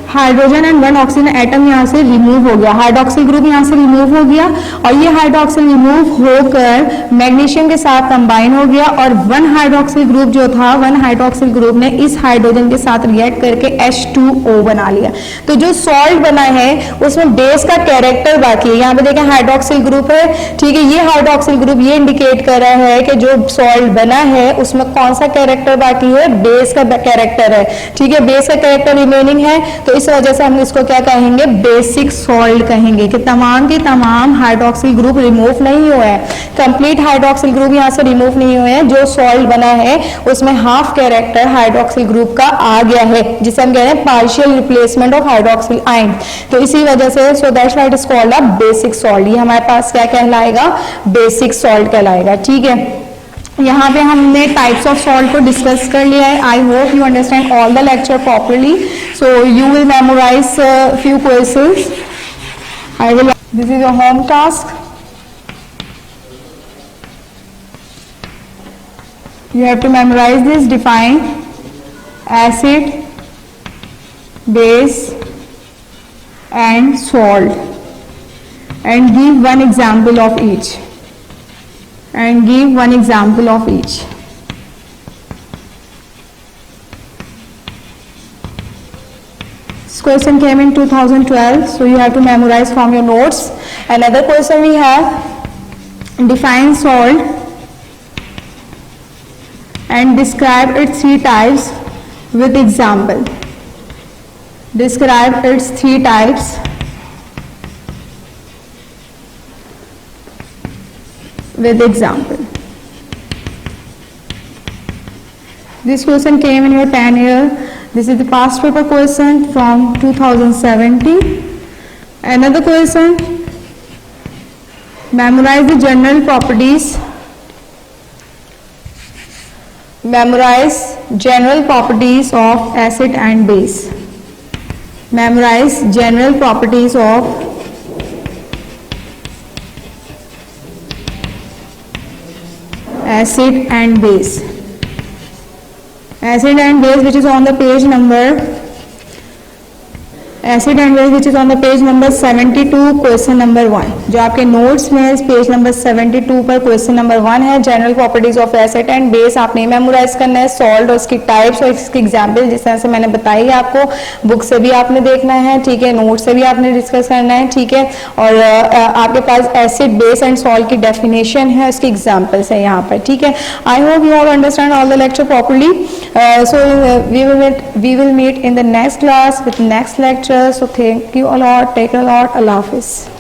C: हाइड्रोजन एंड 1 ऑक्सीजन एटम यहाँ से रिमूव हो गया, हाइड्रोक्सिल ग्रुप यहाँ से रिमूव हो गया, और ये हाइड्रोक्सिल रिमूव होकर मैग्नीशियम के साथ कंबाइन हो गया, और 1 हाइड्रोक्सिल ग्रुप जो था, 1 हाइड्रोक्सिल ग्रुप ने इस हाइड्रोजन के साथ रिएक्ट करके H2O बना लिया। तो जो सॉल्ट बना है उसमें बेस का कैरेक्टर बाकी है। यहाँ पे देखें हाइड्रोक्सिल ग्रुप है, ठीक है, ये हाइड्रोक्सिल ग्रुप ये इंडिकेट कर रहा है कि जो सॉल्ट बना है उसमें कौन सा कैरेक्टर बाकी है, बेस का कैरेक्टर है। ठीक है, बेस का कैरेक्टर रिमेनिंग है, तो इस वजह से हम इसको क्या कहेंगे, बेसिक सॉल्ट कहेंगे, कि तमाम के तमाम हाइड्रोक्सिल ग्रुप रिमूव नहीं हुए हैं, कंप्लीट हाइड्रोक्सिल ग्रुप यहाँ से रिमूव नहीं हुए हैं, जो सॉल्ट बना है उसमें हाफ कैरेक्टर हाइड्रोक्सिल ग्रुप का आ गया है, जिसे हम कह रहे हैं partial replacement of hydroxyl ion. तो इसी वजह से so that's why it is called a basic salt. ये हमारे पास क्या कहलाएगा, बेसिक सॉल्ट कहलाएगा। ठीक है, यहाँ पे हमने टाइप्स ऑफ सॉल्ट को डिस्कस कर लिया है। I hope you understand all the lecture properly, so you will memorize few questions. This is your home task. You have to memorize this, define acid, base and salt, and give one example of each. This question came in 2012, so you have to memorize from your notes. Another question we have, define salt and describe its three types with example. Describe its three types with example. This question came in your 10 year. This is the past paper question from 2017. Another question, memorize the general properties. Memorize general properties of acid and base. Memorize general properties of acid and base. Acid and base which is on the page number 72, question number 1. जो आपके notes में इस page number 72 पर question number 1 है. General properties of acid and base आपने memorise करना है. Salt और इसकी टाइप्स और इसके एग्जाम्पल जिस तरह से मैंने बताई है आपको, बुक से भी आपने देखना है, ठीक है, नोट से भी आपने डिस्कस करना है, ठीक है. और आपके पास एसिड, बेस एंड सॉल्ट की डेफिनेशन है, उसके एग्जाम्पल्स है यहाँ पर, ठीक है. I hope you all understand all the lecture properly. So we will meet in the next class with next lecture. So thank you a lot. Take care a lot. Allah Hafiz.